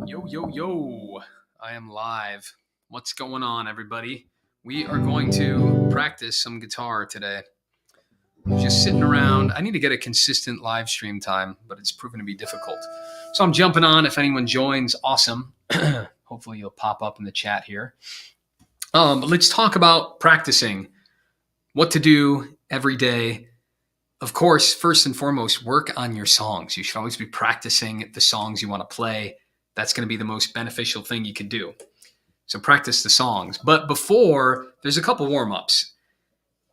Yo, yo, yo. I am live. What's going on, everybody? We are going to practice some guitar today. Just sitting around. I need to get a consistent live stream time, but it's proven to be difficult. So I'm jumping on. If anyone joins, awesome. Hopefully you'll pop up in the chat here. But let's talk about practicing. What to do every day. Of course, first and foremost, work on your songs. You should always be practicing the songs you want to play. That's going to be the most beneficial thing you can do. So practice the songs. But before, there's a couple warm-ups.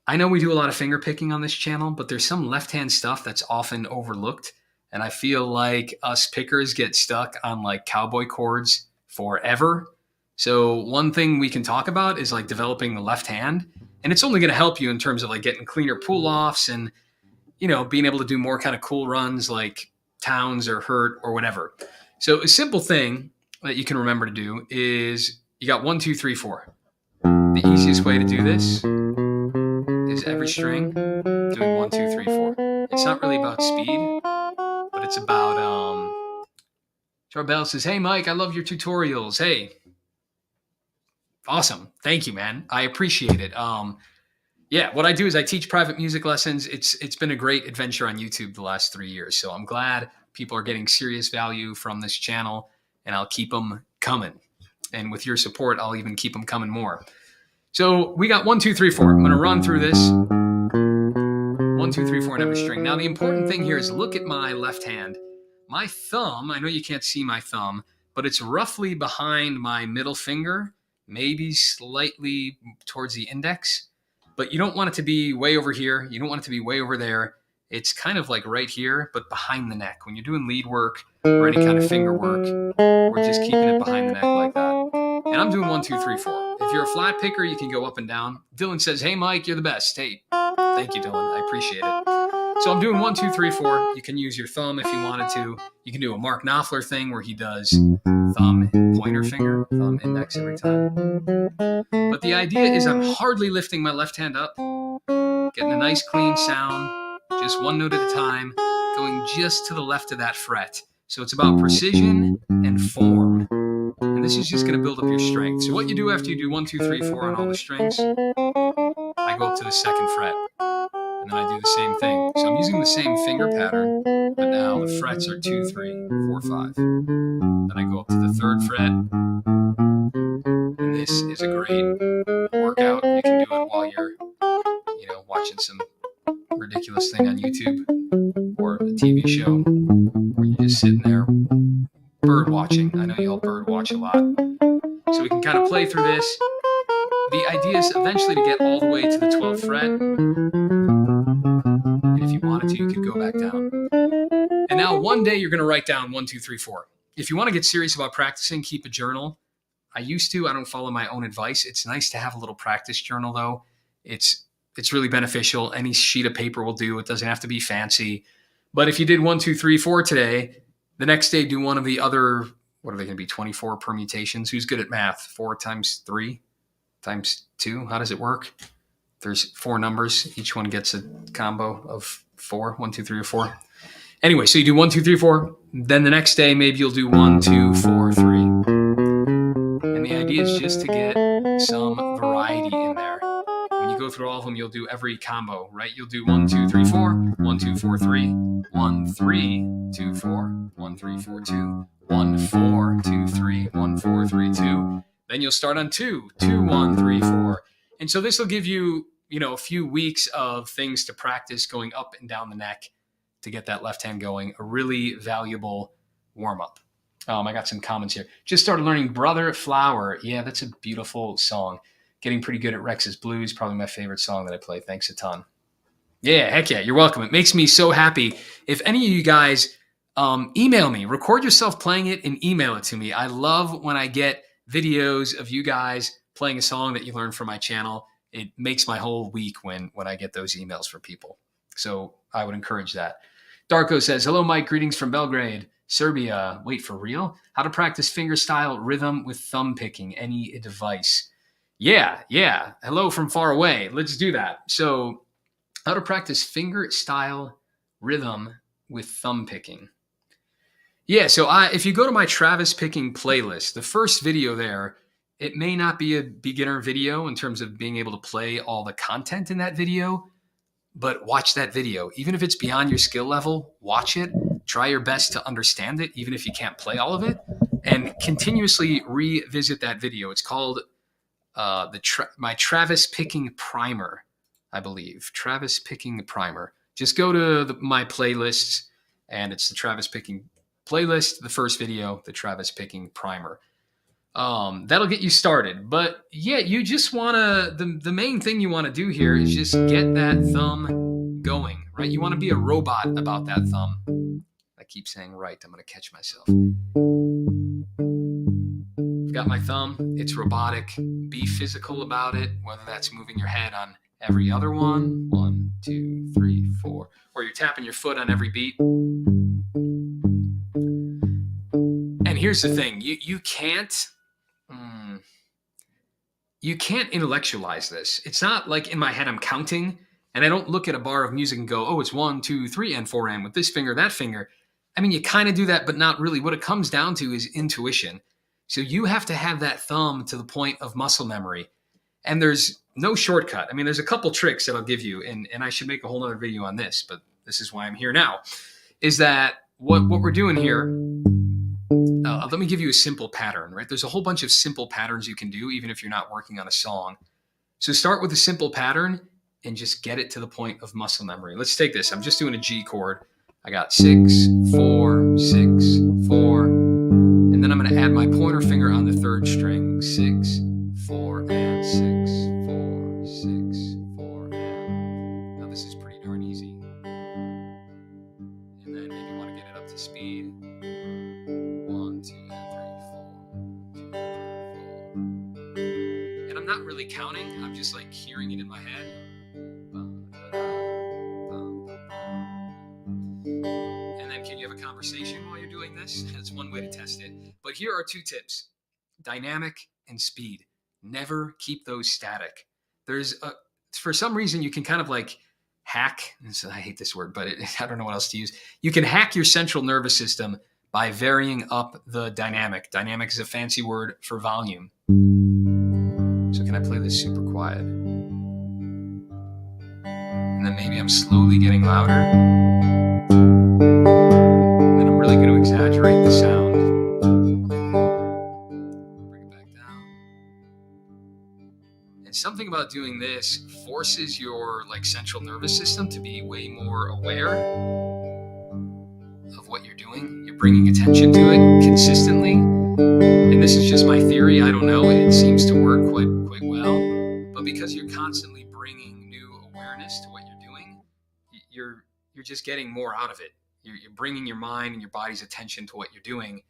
I know we do a lot of finger picking on this channel, but there's some left-hand stuff that's often overlooked. And I feel like us pickers get stuck on like cowboy chords forever. So one thing we can talk about is like developing the left hand. And it's only going to help you in terms of like getting cleaner pull-offs and, you know, being able to do more kind of cool runs like Towns or Hurt or whatever. So a simple thing that you can remember to do is you got 1, 2, 3, 4. The easiest way to do this is every string doing 1, 2, 3, 4. It's not really about speed, but it's about Charbel says, "Hey Mike, I love your tutorials." Hey. Awesome. Thank you, man. I appreciate it. Yeah, what I do is I teach private music lessons. It's been a great adventure on YouTube the last 3 years. So I'm glad people are getting serious value from this channel, and I'll keep them coming. And with your support, I'll even keep them coming more. So we got 1, 2, 3, 4. I'm going to run through this. 1, 2, 3, 4 in every string. Now, the important thing here is look at my left hand. My thumb, I know you can't see my thumb, but it's roughly behind my middle finger, maybe slightly towards the index. But you don't want it to be way over here. You don't want it to be way over there. It's kind of like right here, but behind the neck. When you're doing lead work or any kind of finger work, we're just keeping it behind the neck like that. And I'm doing 1, 2, 3, 4. If you're a flat picker, you can go up and down. Dylan says, "Hey, Mike, you're the best." Hey, thank you, Dylan. I appreciate it. So I'm doing 1, 2, 3, 4. You can use your thumb if you wanted to. You can do a Mark Knopfler thing where he does thumb, pointer finger, thumb, index every time. But the idea is I'm hardly lifting my left hand up, getting a nice clean sound, just one note at a time, going just to the left of that fret. So it's about precision and form. And this is just going to build up your strength. So what you do after you do 1, 2, 3, 4 on all the strings, I go up to the second fret. And then I do the same thing. So I'm using the same finger pattern, but now the frets are 2, 3, 4, 5. Then I go up to the third fret. And this is a great workout. You can do it while you're, watching some ridiculous thing on YouTube or a TV show where you're just sitting there bird watching. I know you all bird watch a lot. So we can kind of play through this. The idea is eventually to get all the way to the 12th fret. And if you wanted to, you could go back down. And now one day you're going to write down 1, 2, 3, 4. If you want to get serious about practicing, keep a journal. I used to. I don't follow my own advice. It's nice to have a little practice journal, though. It's really beneficial. Any sheet of paper will do. It doesn't have to be fancy. But if you did 1, 2, 3, 4 today, the next day do one of the other, what are they going to be, 24 permutations? Who's good at math? 4 times 3 times 2? How does it work? There's 4 numbers. Each one gets a combo of 4, 1, 2, 3, or 4. Anyway, so you do 1, 2, 3, 4. Then the next day, maybe you'll do 1, 2, 4, 3. And the idea is just to get some variety in there. When you go through all of them, you'll do every combo, right? You'll do 1, 2, 3, 4, 1, 2, 4, 3, 1, 3, 2, 4, 1, 3, 4, 2, 1, 4, 2, 3, 1, 4, 3, 2. Then you'll start on 2, 2, 1, 3, 4. And so this will give you, a few weeks of things to practice going up and down the neck to get that left hand going. A really valuable warm-up. I got some comments here. Just started learning Brother Flower. Yeah, that's a beautiful song. Getting pretty good at Rex's Blues. Probably my favorite song that I play. Thanks a ton. Yeah, heck yeah. You're welcome. It makes me so happy. If any of you guys email me, record yourself playing it and email it to me. I love when I get videos of you guys playing a song that you learned from my channel. It makes my whole week when I get those emails from people. So I would encourage that. Darko says, "Hello, Mike. Greetings from Belgrade, Serbia." Wait, for real? How to practice fingerstyle rhythm with thumb picking. Any advice? Yeah. Hello from far away. Let's do that. So how to practice fingerstyle rhythm with thumb picking. Yeah, so if you go to my Travis picking playlist, the first video there, it may not be a beginner video in terms of being able to play all the content in that video, but watch that video. Even if it's beyond your skill level, watch it. Try your best to understand it, even if you can't play all of it, and continuously revisit that video. It's called my Travis picking primer, I believe. Travis picking primer. Just go to my playlists, and it's the Travis picking playlist. The first video, the Travis picking primer. That'll get you started. But yeah, you just want to, the main thing you want to do here is just get that thumb going, right? You want to be a robot about that thumb. I keep saying right. I'm going to catch myself. I've got my thumb. It's robotic. Be physical about it, whether that's moving your head on every other one. 1, 2, 3, 4. Or you're tapping your foot on every beat. And here's the thing. You can't intellectualize this. It's not like in my head I'm counting and I don't look at a bar of music and go, oh, it's 1, 2, 3, and 4, and with this finger, that finger. I mean, you kind of do that, but not really. What it comes down to is intuition. So you have to have that thumb to the point of muscle memory. And there's no shortcut. I mean, there's a couple tricks that I'll give you, and I should make a whole other video on this, but this is why I'm here now, is that what we're doing here, let me give you a simple pattern, right? There's a whole bunch of simple patterns you can do, even if you're not working on a song. So start with a simple pattern and just get it to the point of muscle memory. Let's take this. I'm just doing a G chord. I got 6, 4, 6, 4. And then I'm going to add my pointer finger on the third string. 6, 4, and 6, 4, 6, 4, and. Now this is pretty darn easy. And then maybe you want to get it up to speed. 1, 2, 3, 4. 2, 3, 4. And I'm not really counting. I'm just like hearing it in my head. And then can you have a conversation while you're doing this? That's one way to test it. But here are 2 tips. Dynamic and speed. Never keep those static. For some reason, you can kind of like hack. I hate this word, but I don't know what else to use. You can hack your central nervous system by varying up the dynamic. Dynamic is a fancy word for volume. So can I play this super quiet? And then maybe I'm slowly getting louder. And then I'm really going to exaggerate the sound. Bring it back down. And something about doing this forces your central nervous system to be way more aware of what you're doing. You're bringing attention to it consistently. And this is just my theory. I don't know. It seems to work quite well. But because you're constantly bringing new awareness to what you're doing, you're just getting more out of it. You're bringing your mind and your body's attention to what you're doing.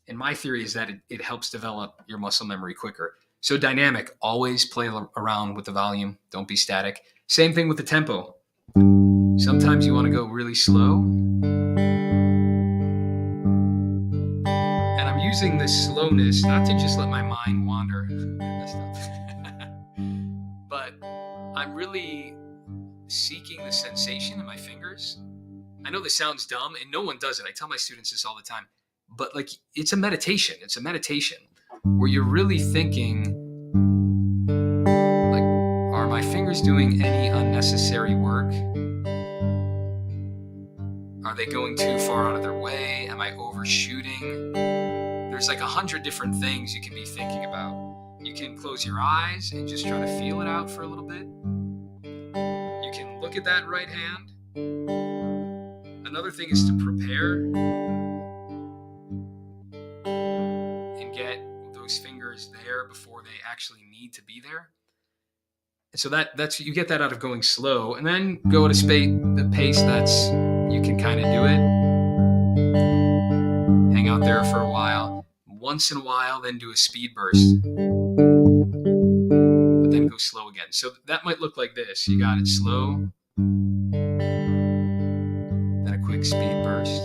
And my theory is that it helps develop your muscle memory quicker. So dynamic, always play around with the volume. Don't be static. Same thing with the tempo. Sometimes you want to go really slow. And I'm using this slowness not to just let my mind wander, but I'm really seeking the sensation in my fingers. I know this sounds dumb, and no one does it. I tell my students this all the time. But it's a meditation. It's a meditation where you're really thinking, are my fingers doing any unnecessary work? Are they going too far out of their way? Am I overshooting? There's 100 different things you can be thinking about. You can close your eyes and just try to feel it out for a little bit. You can look at that right hand. Another thing is to prepare and get those fingers there before they actually need to be there. And so that's you get that out of going slow, and then go at the pace that's you can kind of do it. Hang out there for a while. Once in a while, then do a speed burst. But then go slow again. So that might look like this. You got it slow. Then a quick speed burst.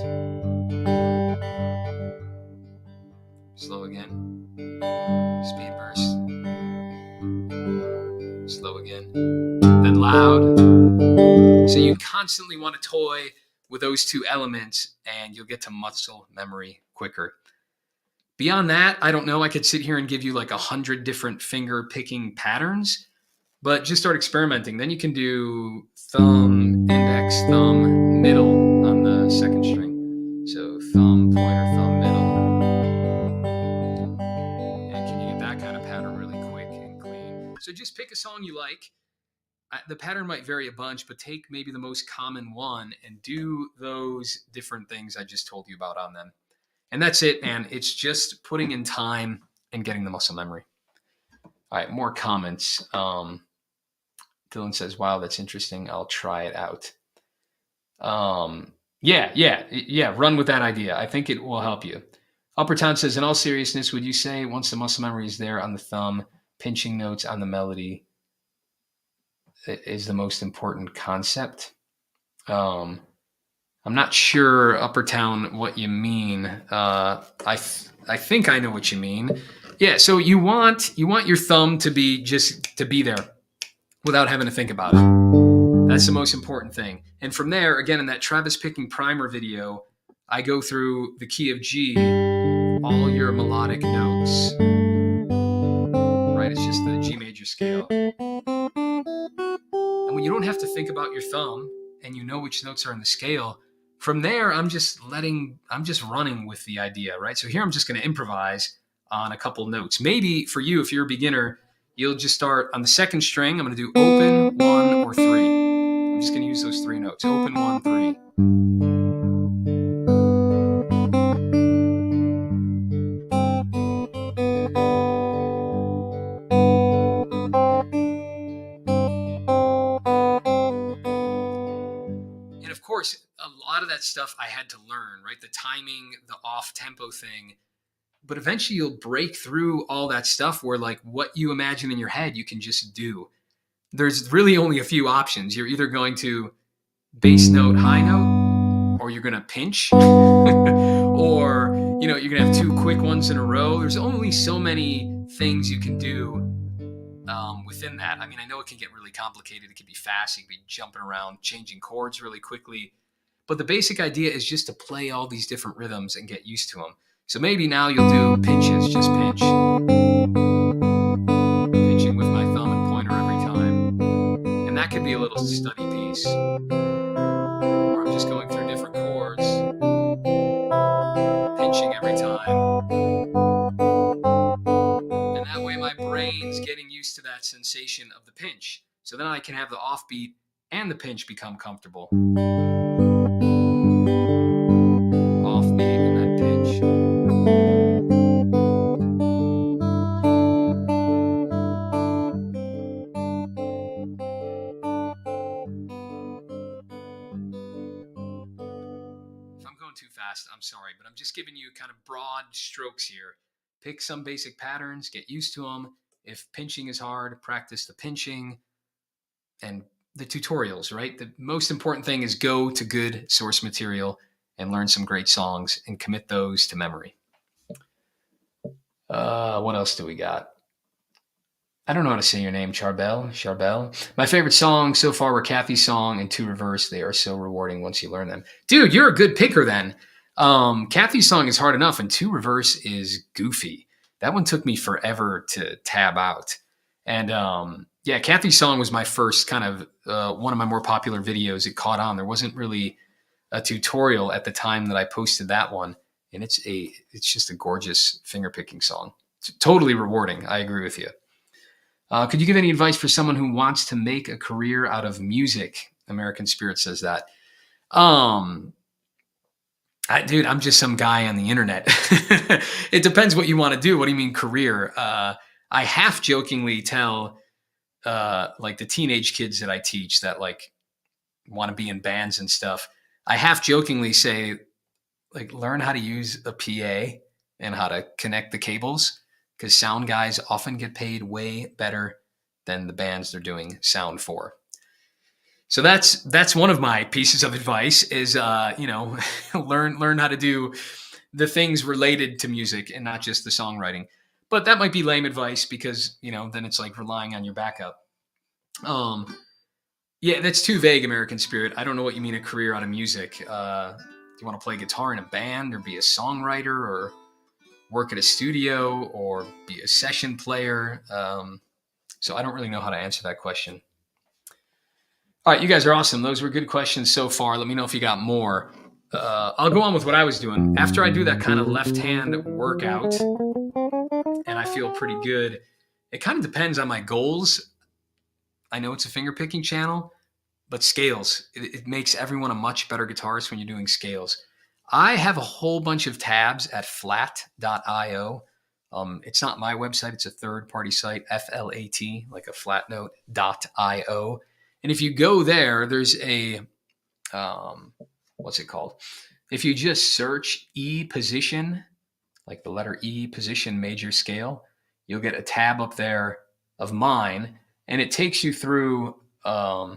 Slow again. Speed burst. Slow again. Then loud. So you constantly want to toy with those two elements, and you'll get to muscle memory quicker. Beyond that, I don't know. I could sit here and give you like 100 different finger picking patterns, but just start experimenting. Then you can do thumb, index, thumb, middle on the second string. So thumb, pointer, thumb, middle. And can you get that kind of pattern really quick and clean? So just pick a song you like. The pattern might vary a bunch, but take maybe the most common one and do those different things I just told you about on them. And that's it, man. It's just putting in time and getting the muscle memory. All right, more comments. Dylan says, wow, that's interesting. I'll try it out. Yeah. Run with that idea. I think it will help you. Upper Town says, in all seriousness, would you say once the muscle memory is there on the thumb, pinching notes on the melody is the most important concept? I'm not sure, Upper Town, what you mean. I think I know what you mean. Yeah, so you want your thumb to be there without having to think about it. That's the most important thing. And from there, again, in that Travis Picking Primer video, I go through the key of G, all your melodic notes. Right? It's just the G major scale. And when you don't have to think about your thumb and you know which notes are in the scale, from there, I'm just running with the idea, right? So here I'm just going to improvise on a couple notes. Maybe for you, if you're a beginner, you'll just start on the second string. I'm going to do open, 1, or 3. I'm just going to use those 3 notes. Open, 1, 3. And of course, a lot of that stuff I had to learn, right? The timing, the off tempo thing. But eventually you'll break through all that stuff where like what you imagine in your head, you can just do. There's really only a few options. You're either going to bass note, high note, or you're going to pinch, or, you're going to have 2 quick ones in a row. There's only so many things you can do within that. I mean, I know it can get really complicated. It can be fast. You can be jumping around, changing chords really quickly. But the basic idea is just to play all these different rhythms and get used to them. So maybe now you'll do pinches, just pinch. Pinching with my thumb and pointer every time. And that could be a little study piece. Or I'm just going through different chords. Pinching every time. And that way my brain's getting used to that sensation of the pinch. So then I can have the offbeat and the pinch become comfortable. Offbeat and then pinch. Too fast, I'm sorry, but I'm just giving you kind of broad strokes here. Pick some basic patterns, get used to them. If pinching is hard, practice the pinching and the tutorials, right? The most important thing is go to good source material and learn some great songs and commit those to memory. What else do we got? I don't know how to say your name, Charbel. My favorite songs so far were Kathy's song and 2 Reverse. They are so rewarding once you learn them. Dude, you're a good picker then. Kathy's song is hard enough, and 2 Reverse is goofy. That one took me forever to tab out. And Kathy's song was my first kind of one of my more popular videos. It caught on. There wasn't really a tutorial at the time that I posted that one, and it's just a gorgeous finger picking song. It's totally rewarding. I agree with you. Could you give any advice for someone who wants to make a career out of music? American Spirit says that. Dude, I'm just some guy on the internet. It depends what you want to do. What do you mean career? I half jokingly tell like the teenage kids that I teach that like want to be in bands and stuff. I half jokingly say like learn how to use a PA and how to connect the cables. Because sound guys often get paid way better than the bands they're doing sound for. So that's one of my pieces of advice is, learn how to do the things related to music and not just the songwriting. But that might be lame advice because, then it's like relying on your backup. Yeah, that's too vague, American Spirit. I don't know what you mean a career out of music. Do you want to play guitar in a band or be a songwriter or work at a studio or be a session player? So I don't really know how to answer that question. All right, you guys are awesome. Those were good questions so far. Let me know if you got more. I'll go on with what I was doing. After I do that kind of left hand workout and I feel pretty good, it kind of depends on my goals. I know it's a finger picking channel, but scales, it makes everyone a much better guitarist when you're doing scales. I have a whole bunch of tabs at flat.io. It's not my website, it's a third party site, FLAT, like a flat note.io. And if you go there, there's a, what's it called? If you just search E position, like the letter E position major scale, you'll get a tab up there of mine, and it takes you through a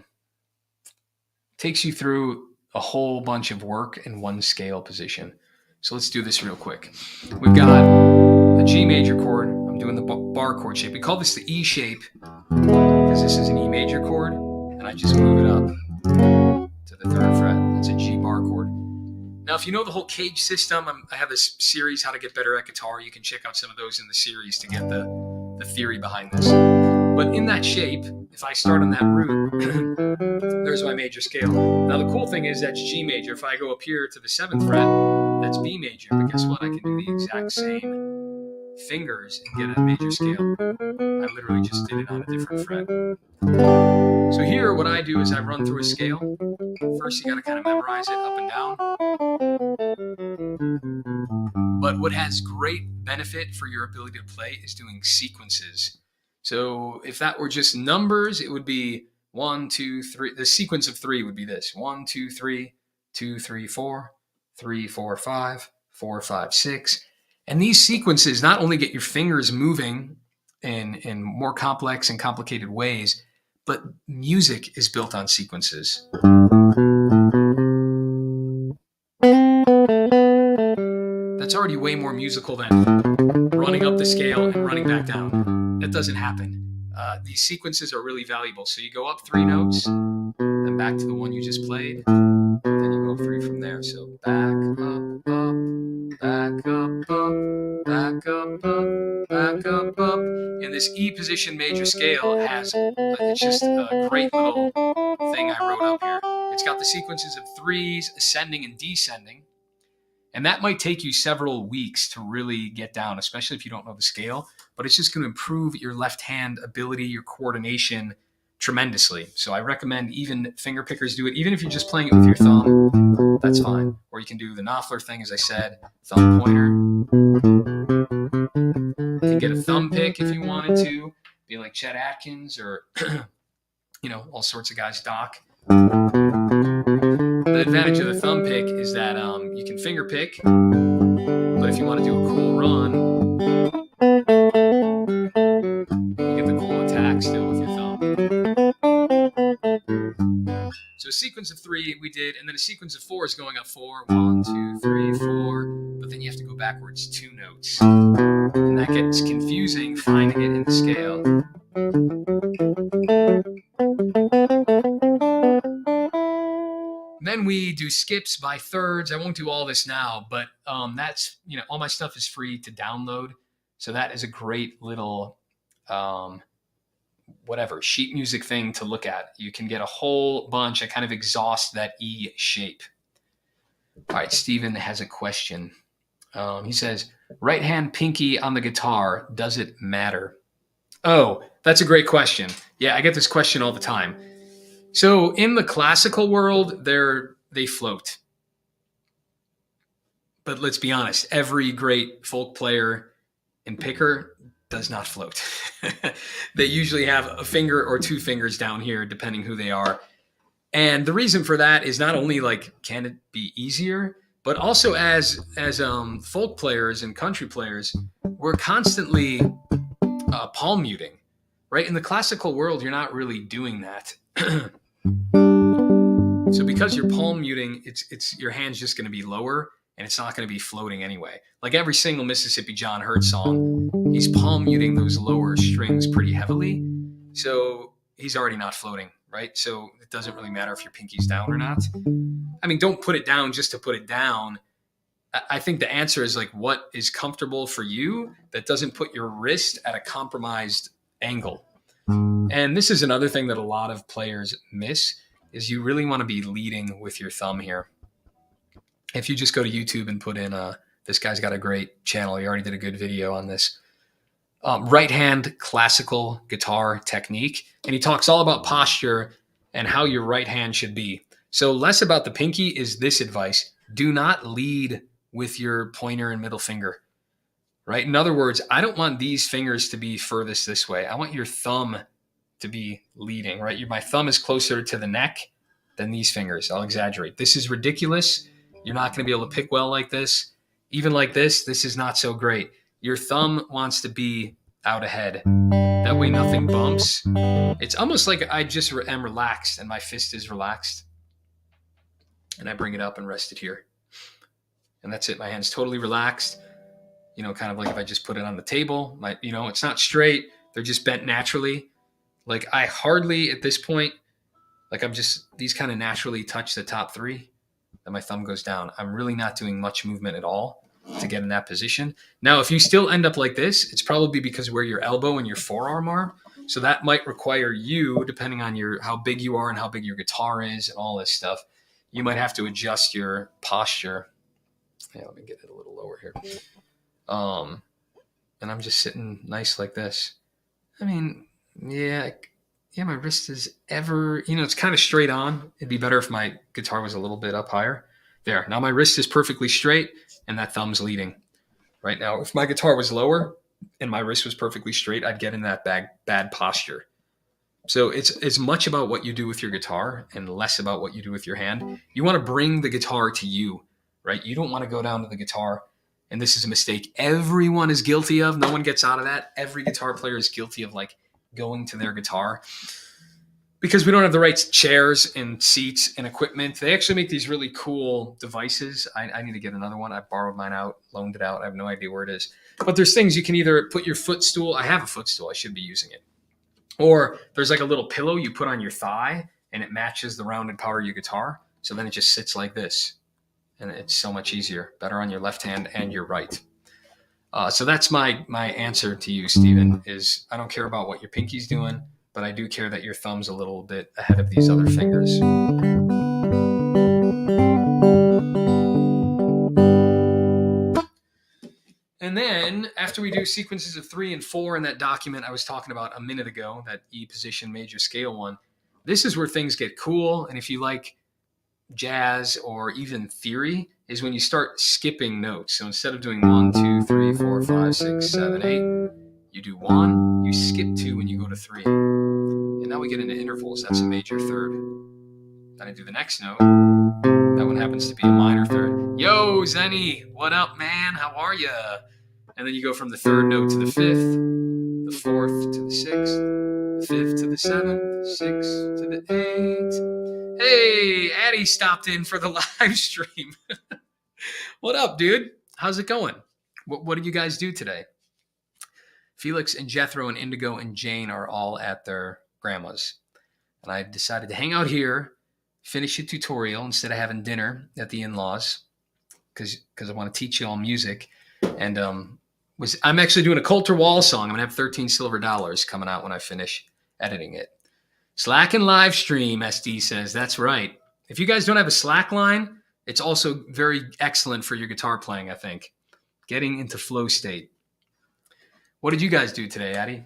whole bunch of work in one scale position. So let's do this real quick. We've got a G major chord. I'm doing the bar chord shape. We call this the E shape because this is an E major chord, and I just move it up to the 3rd fret. That's a G bar chord. Now, if you know the whole cage system, I have this series, How to Get Better at Guitar. You can check out some of those in the series to get the theory behind this. But in that shape, if I start on that root, there's my major scale. Now, the cool thing is that's G major. If I go up here to the 7th fret, that's B major. But guess what? I can do the exact same fingers and get a major scale. I literally just did it on a different fret. So here, what I do is I run through a scale. First, you got to kind of memorize it up and down. But what has great benefit for your ability to play is doing sequences. So if that were just numbers, it would be 1, 2, 3. The sequence of 3 would be this: 1, 2, 3, 2, 3, 4, 3, 4, 5, 4, 5, 6. And these sequences not only get your fingers moving in more complex and complicated ways, but music is built on sequences. That's already way more musical than running up the scale and running back down. That doesn't happen. These sequences are really valuable. So you go up 3 notes, then back to the one you just played, then you go 3 from there. So back up, back up, back up, back up. And this E position major scale has, it's just a great little thing I wrote up here. It's got the sequences of 3s, ascending and descending. And that might take you several weeks to really get down, especially if you don't know the scale. But it's just going to improve your left hand ability, your coordination tremendously. So I recommend even finger pickers do it. Even if you're just playing it with your thumb, that's fine. Or you can do the Knopfler thing, as I said, thumb pointer. You can get a thumb pick if you wanted to, be like Chet Atkins or, all sorts of guys, Doc. The advantage of the thumb pick is that you can finger pick, but if you want to do a cool run, you get the cool attack still with your thumb. So a sequence of 3 we did, and then a sequence of 4 is going up 4, 1, 2, 3, 4, but then you have to go backwards 2 notes. And that gets confusing finding it in the scale. Then we do skips by thirds. I won't do all this now, but that's, all my stuff is free to download. So that is a great little, sheet music thing to look at. You can get a whole bunch. I kind of exhaust that E shape. All right, Steven has a question. He says, right hand pinky on the guitar, does it matter? Oh, that's a great question. Yeah, I get this question all the time. So in the classical world, they float. But let's be honest, every great folk player and picker does not float. They usually have a finger or 2 fingers down here, depending who they are. And the reason for that is not only can it be easier, but also as folk players and country players, we're constantly palm muting, right? In the classical world, you're not really doing that. So because you're palm muting, it's your hand's just going to be lower, and it's not going to be floating anyway. Like every single Mississippi John Hurt song, he's palm muting those lower strings pretty heavily, so he's already not floating. right? So it doesn't really matter if your pinky's down or not. I mean, don't put it down just to put it down. I think the answer is like what is comfortable for you that doesn't put your wrist at a compromised angle. And this is another thing that a lot of players miss is you really want to be leading with your thumb here. If you just go to YouTube and put in this guy's got a great channel. He already did a good video on this. Right hand classical guitar technique. And he talks all about posture and how your right hand should be. So less about the pinky is this advice. Do not lead with your pointer and middle finger, right? In other words, I don't want these fingers to be furthest this way. I want your thumb to be leading, right? My thumb is closer to the neck than these fingers. I'll exaggerate. This is ridiculous. You're not going to be able to pick well like this. Even like this is not so great. Your thumb wants to be out ahead. That way nothing bumps. It's almost like I just am relaxed and my fist is relaxed. And I bring it up and rest it here. And that's it. My hand's totally relaxed. You know, kind of like if I just put it on the table. It's not straight. They're just bent naturally. Like I hardly at this point, like these kind of naturally touch the top three. Then my thumb goes down. I'm really not doing much movement at all to get in that position. Now, if you still end up like this, it's probably because where your elbow and your forearm are. So that might require you, depending on how big you are and how big your guitar is and all this stuff, you might have to adjust your posture. Yeah, let me get it a little lower here. And I'm just sitting nice like this. I mean, yeah, my wrist is it's kind of straight on. It'd be better if my guitar was a little bit up higher. There. Now my wrist is perfectly straight and that thumb's leading. Right now, if my guitar was lower and my wrist was perfectly straight, I'd get in that bad posture. So it's as much about what you do with your guitar and less about what you do with your hand. You want to bring the guitar to you, right? You don't want to go down to the guitar. And this is a mistake everyone is guilty of. No one gets out of that. Every guitar player is guilty of like going to their guitar because we don't have the right chairs and seats and equipment. They actually make these really cool devices. I need to get another one. I borrowed mine out, loaned it out. I have no idea where it is. But there's things you can either put your footstool. I have a footstool. I should be using it. Or there's like a little pillow you put on your thigh and it matches the rounded power of your guitar. So then it just sits like this. And it's so much easier, better on your left hand and your right. So that's my answer to you, Stephen, is I don't care about what your pinky's doing, but I do care that your thumb's a little bit ahead of these other fingers. And then after we do sequences of 3 and 4 in that document I was talking about a minute ago, that E position major scale one, this is where things get cool. And if you like jazz or even theory, is when you start skipping notes. So instead of doing 1, 2, 3, 4, 5, 6, 7, 8, you do 1, you skip 2, and you go to 3. And now we get into intervals. That's a major third. Then I do the next note. That one happens to be a minor third. Yo, Zenny, what up, man? How are you? And then you go from the third note to the fifth, the fourth to the sixth, the fifth to the seventh, sixth to the eighth. Hey, Addie stopped in for the live stream. What up, dude? How's it going? What did you guys do today? Felix and Jethro and Indigo and Jane are all at their grandma's. And I decided to hang out here, finish a tutorial instead of having dinner at the in-laws because I want to teach you all music. And I'm actually doing a Coulter Wall song. I'm going to have 13 silver dollars coming out when I finish editing it. Slack and live stream, SD says. That's right. If you guys don't have a Slack line, it's also very excellent for your guitar playing, I think. Getting into flow state. What did you guys do today, Addie?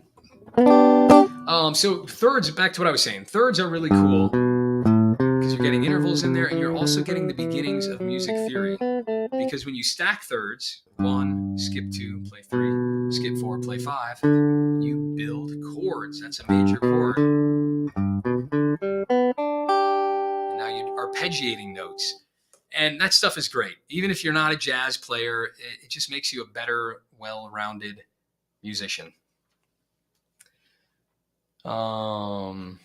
So thirds, back to what I was saying. Thirds are really cool because you're getting intervals in there and you're also getting the beginnings of music theory. Because when you stack thirds, 1, skip 2, play 3, skip 4, play 5, you build chords. That's a major chord. And now you're arpeggiating notes. And that stuff is great. Even if you're not a jazz player, it just makes you a better, well-rounded musician. And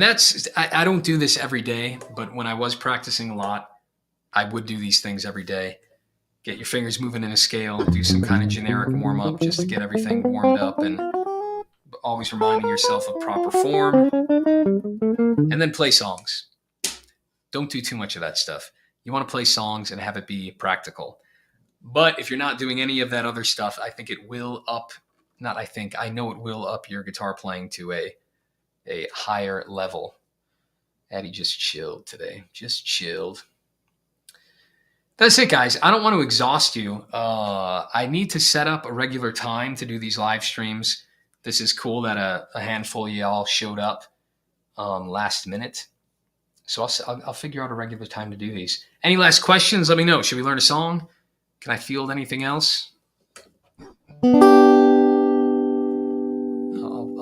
that's, I don't do this every day, but when I was practicing a lot, I would do these things every day. Get your fingers moving in a scale, do some kind of generic warm-up just to get everything warmed up. And always reminding yourself of proper form. And then play songs. Don't do too much of that stuff. You want to play songs and have it be practical. But if you're not doing any of that other stuff, I think it will I know it will up your guitar playing to a higher level. Addie just chilled today. Just chilled. That's it, guys. I don't want to exhaust you. I need to set up a regular time to do these live streams. This is cool that a handful of y'all showed up last minute. So I'll figure out a regular time to do these. Any last questions? Let me know. Should we learn a song? Can I field anything else?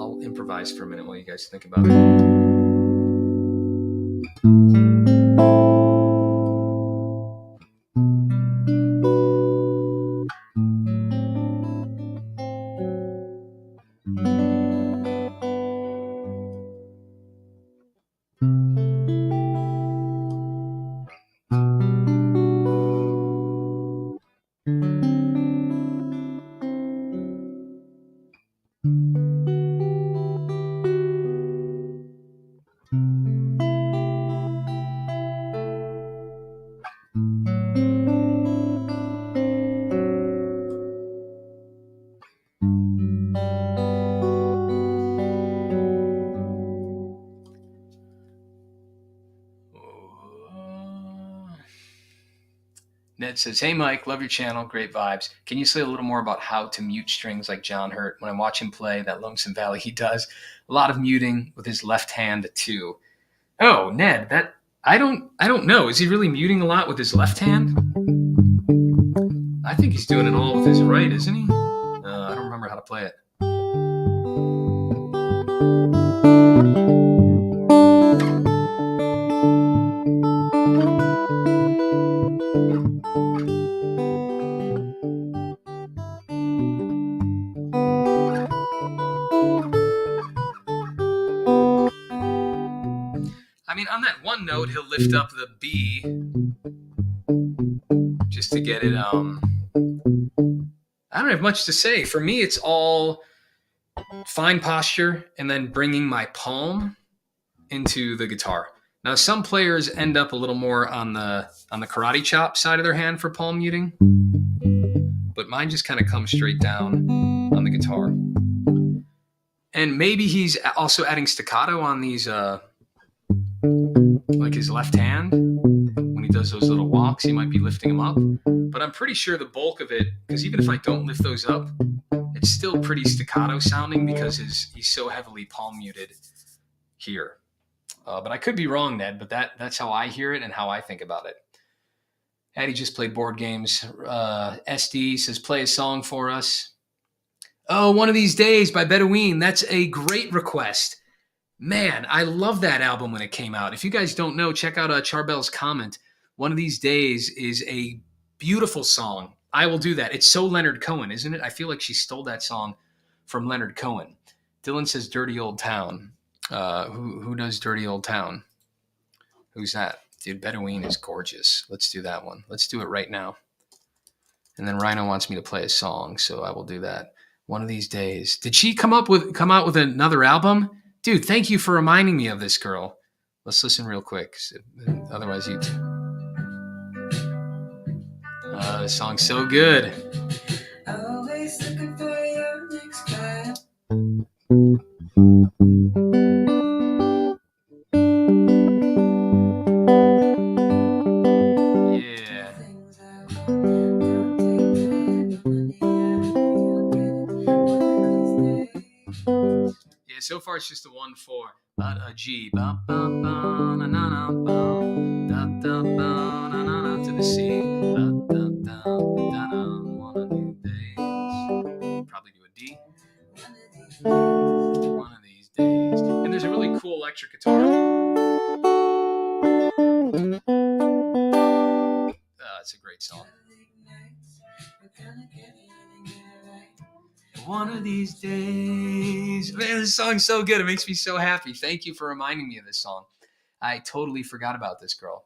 I'll improvise for a minute while you guys think about it. Ned says, hey, Mike, love your channel. Great vibes. Can you say a little more about how to mute strings like John Hurt? When I watch him play that Lonesome Valley, he does a lot of muting with his left hand too. Oh, Ned, I don't know. Is he really muting a lot with his left hand? I think he's doing it all with his right, isn't he? I don't remember how to play it. I mean, on that one note, he'll lift up the B just to get it. I don't have much to say. For me, it's all fine posture and then bringing my palm into the guitar. Now, some players end up a little more on the karate chop side of their hand for palm muting, but mine just kind of comes straight down on the guitar. And maybe he's also adding staccato on these, like his left hand. When he does those little walks, he might be lifting them up. But I'm pretty sure the bulk of it, because even if I don't lift those up, it's still pretty staccato sounding because he's so heavily palm muted here. But I could be wrong, Ned, but that's how I hear it and how I think about it. Addie just played board games. SD says, play a song for us. Oh, One of These Days by Bedouin. That's a great request. Man, I love that album when it came out. If you guys don't know, check out Charbel's comment. One of These Days is a beautiful song. I will do that. It's so Leonard Cohen, isn't it? I feel like she stole that song from Leonard Cohen. Dylan says Dirty Old Town. Who does Dirty Old Town? Who's that? Dude, Bedouin is gorgeous. Let's do that one. Let's do it right now. And then Rhino wants me to play a song, so I will do that. One of These Days. Did she come out with another album? Dude, thank you for reminding me of this girl. Let's listen real quick. Otherwise, you. This song's so good. Always looking for your next clap. Yeah. Yeah, so far it's just a 1-4. But a G. Ba, ba, ba, na, na, na, ba, da, da, ba, na, na, na, to the C. Ba, da, da, da, da, one of these days. Probably do a D. One of these days. And there's a really cool electric guitar. It's a great song. One of these days. Man, this song's so good. It makes me so happy. Thank you for reminding me of this song. I totally forgot about this girl.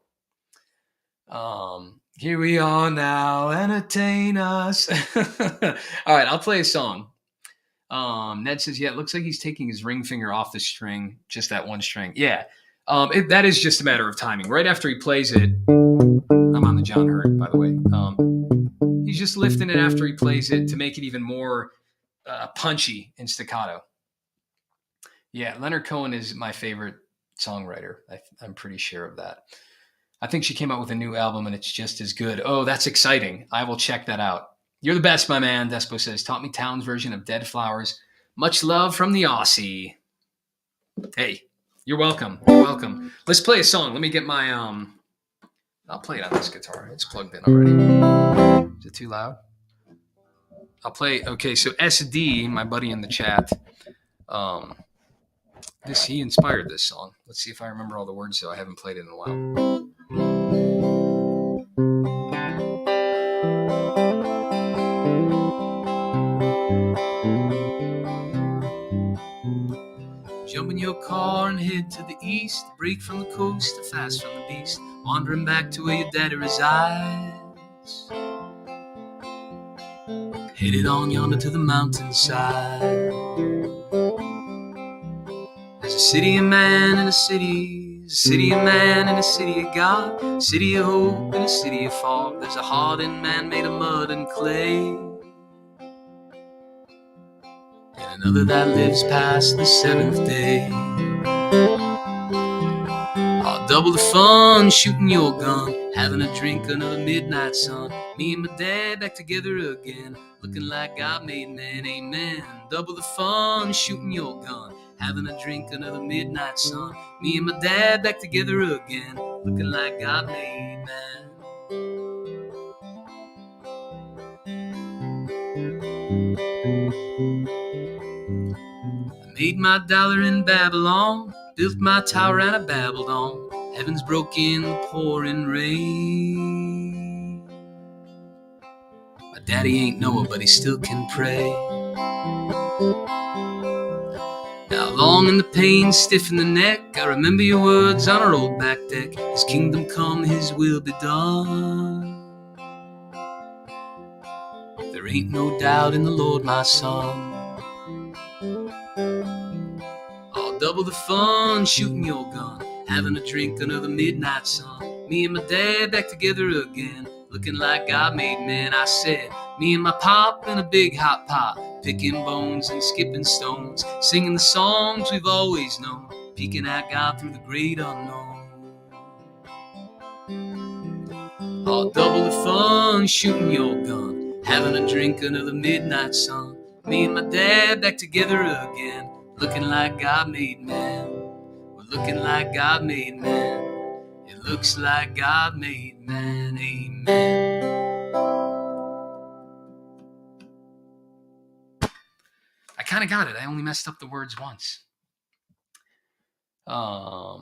Here we are now, entertain us. All right, I'll play a song. Ned says, yeah, it looks like he's taking his ring finger off the string, just that one string. Yeah. That is just a matter of timing. Right after he plays it, I'm on the John Hurt, by the way. He's just lifting it after he plays it to make it even more punchy and staccato. Yeah, Leonard Cohen is my favorite songwriter. I'm pretty sure of that. I think she came out with a new album and it's just as good. Oh, that's exciting. I will check that out. You're the best, my man. Despo says, taught me Town's version of Dead Flowers. Much love from the Aussie. Hey, you're welcome. You're welcome. Let's play a song. Let me get my, I'll play it on this guitar. It's plugged in already. Is it too loud? I'll play, okay, so SD, my buddy in the chat, he inspired this song. Let's see if I remember all the words, though. I haven't played it in a while. Jump in your car and head to the east, break from the coast, fast from the beast, wandering back to where your daddy resides. Headed on yonder to the mountainside. There's a city of man and a city, a city of man and a city of God, a city of hope and a city of fog. There's a heart in man made of mud and clay, and another that lives past the seventh day. I'll double the fun shooting your gun, having a drink under the midnight sun. Me and my dad back together again, looking like God made man, amen. Double the fun shooting your gun, having a drink under the midnight sun. Me and my dad back together again, looking like God made man. I made my dollar in Babylon, built my tower and I babbled on. Heavens broke in the pouring rain. My daddy ain't Noah, but he still can pray. Now long in the pain, stiff in the neck, I remember your words on our old back deck. His kingdom come, his will be done. There ain't no doubt in the Lord, my son. I'll double the fun shooting your gun, having a drink under the midnight sun. Me and my dad back together again, looking like God made man. I said, me and my pop in a big hot pot, picking bones and skipping stones, singing the songs we've always known, peeking at God through the great unknown. I'll double the fun shooting your gun, having a drink under the midnight sun. Me and my dad back together again, looking like God made man. We're looking like God made man. It looks like God made man, amen. I kind of got it. I only messed up the words once. The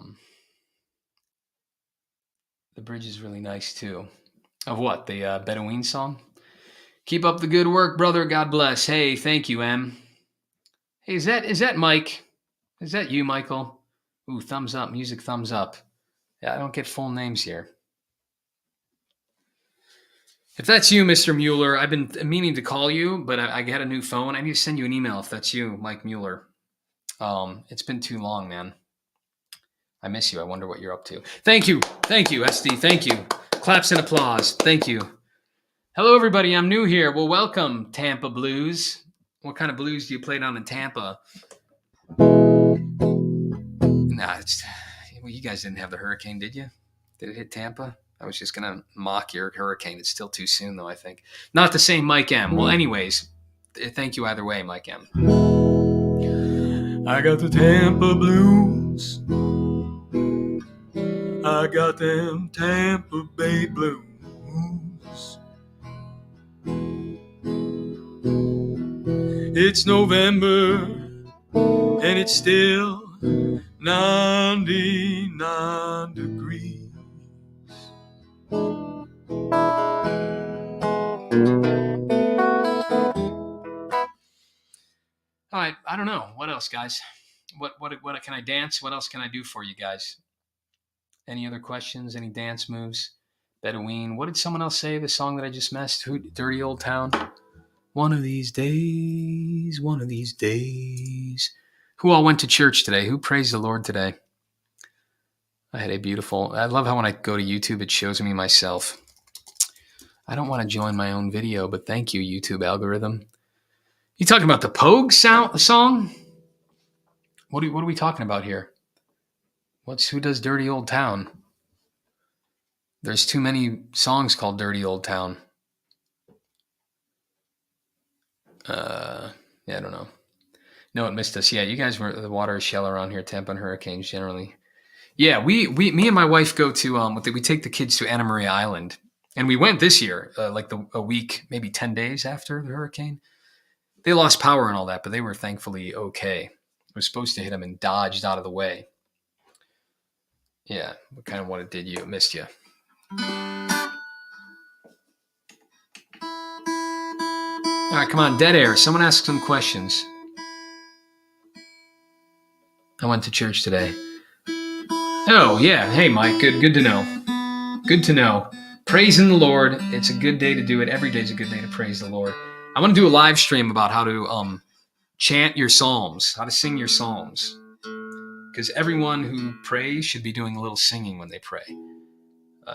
bridge is really nice too. Of what? The Bedouin song? Keep up the good work, brother. God bless. Hey, thank you, Em. Hey, is that Mike? Is that you, Michael? Ooh, thumbs up. Music thumbs up. Yeah, I don't get full names here. If that's you, Mr. Mueller, I've been meaning to call you, but I got a new phone. I need to send you an email if that's you, Mike Mueller. It's been too long, man. I miss you. I wonder what you're up to. Thank you. Thank you, SD. Thank you. Claps and applause. Thank you. Hello, everybody. I'm new here. Well, welcome, Tampa Blues. What kind of blues do you play down in Tampa? Nah, you guys didn't have the hurricane, did you? Did it hit Tampa? I was just going to mock your hurricane. It's still too soon, though, I think. Not the same Mike M. Well, anyways, thank you either way, Mike M. I got the Tampa Blues. I got them Tampa Bay Blues. It's November, and it's still 99 degrees. All right, I don't know. What else, guys? What can I dance? What else can I do for you guys? Any other questions? Any dance moves? Bedouin. What did someone else say? The song that I just missed? Dirty Old Town? One of these days, one of these days. Who all went to church today? Who praised the Lord today? I had a beautiful... I love how when I go to YouTube, it shows me myself. I don't want to join my own video, but thank you, YouTube algorithm. You talking about the Pogue song? What are we talking about here? Who does Dirty Old Town? There's too many songs called Dirty Old Town. Yeah, I don't know. No, it missed us. Yeah, you guys were... The water is shallow around here. Tampa and hurricanes generally. Yeah, me and my wife go to... we take the kids to Anna Maria Island. And we went this year, a week, maybe 10 days after the hurricane. They lost power and all that, but they were thankfully okay. It was supposed to hit them and dodged out of the way. Yeah, kind of what it did you. It missed you. All right, come on, dead air. Someone ask some questions. I went to church today. Oh, yeah. Hey, Mike. Good to know. Good to know. Praising the Lord. It's a good day to do it. Every day is a good day to praise the Lord. I want to do a live stream about how to chant your psalms, how to sing your psalms. Because everyone who prays should be doing a little singing when they pray.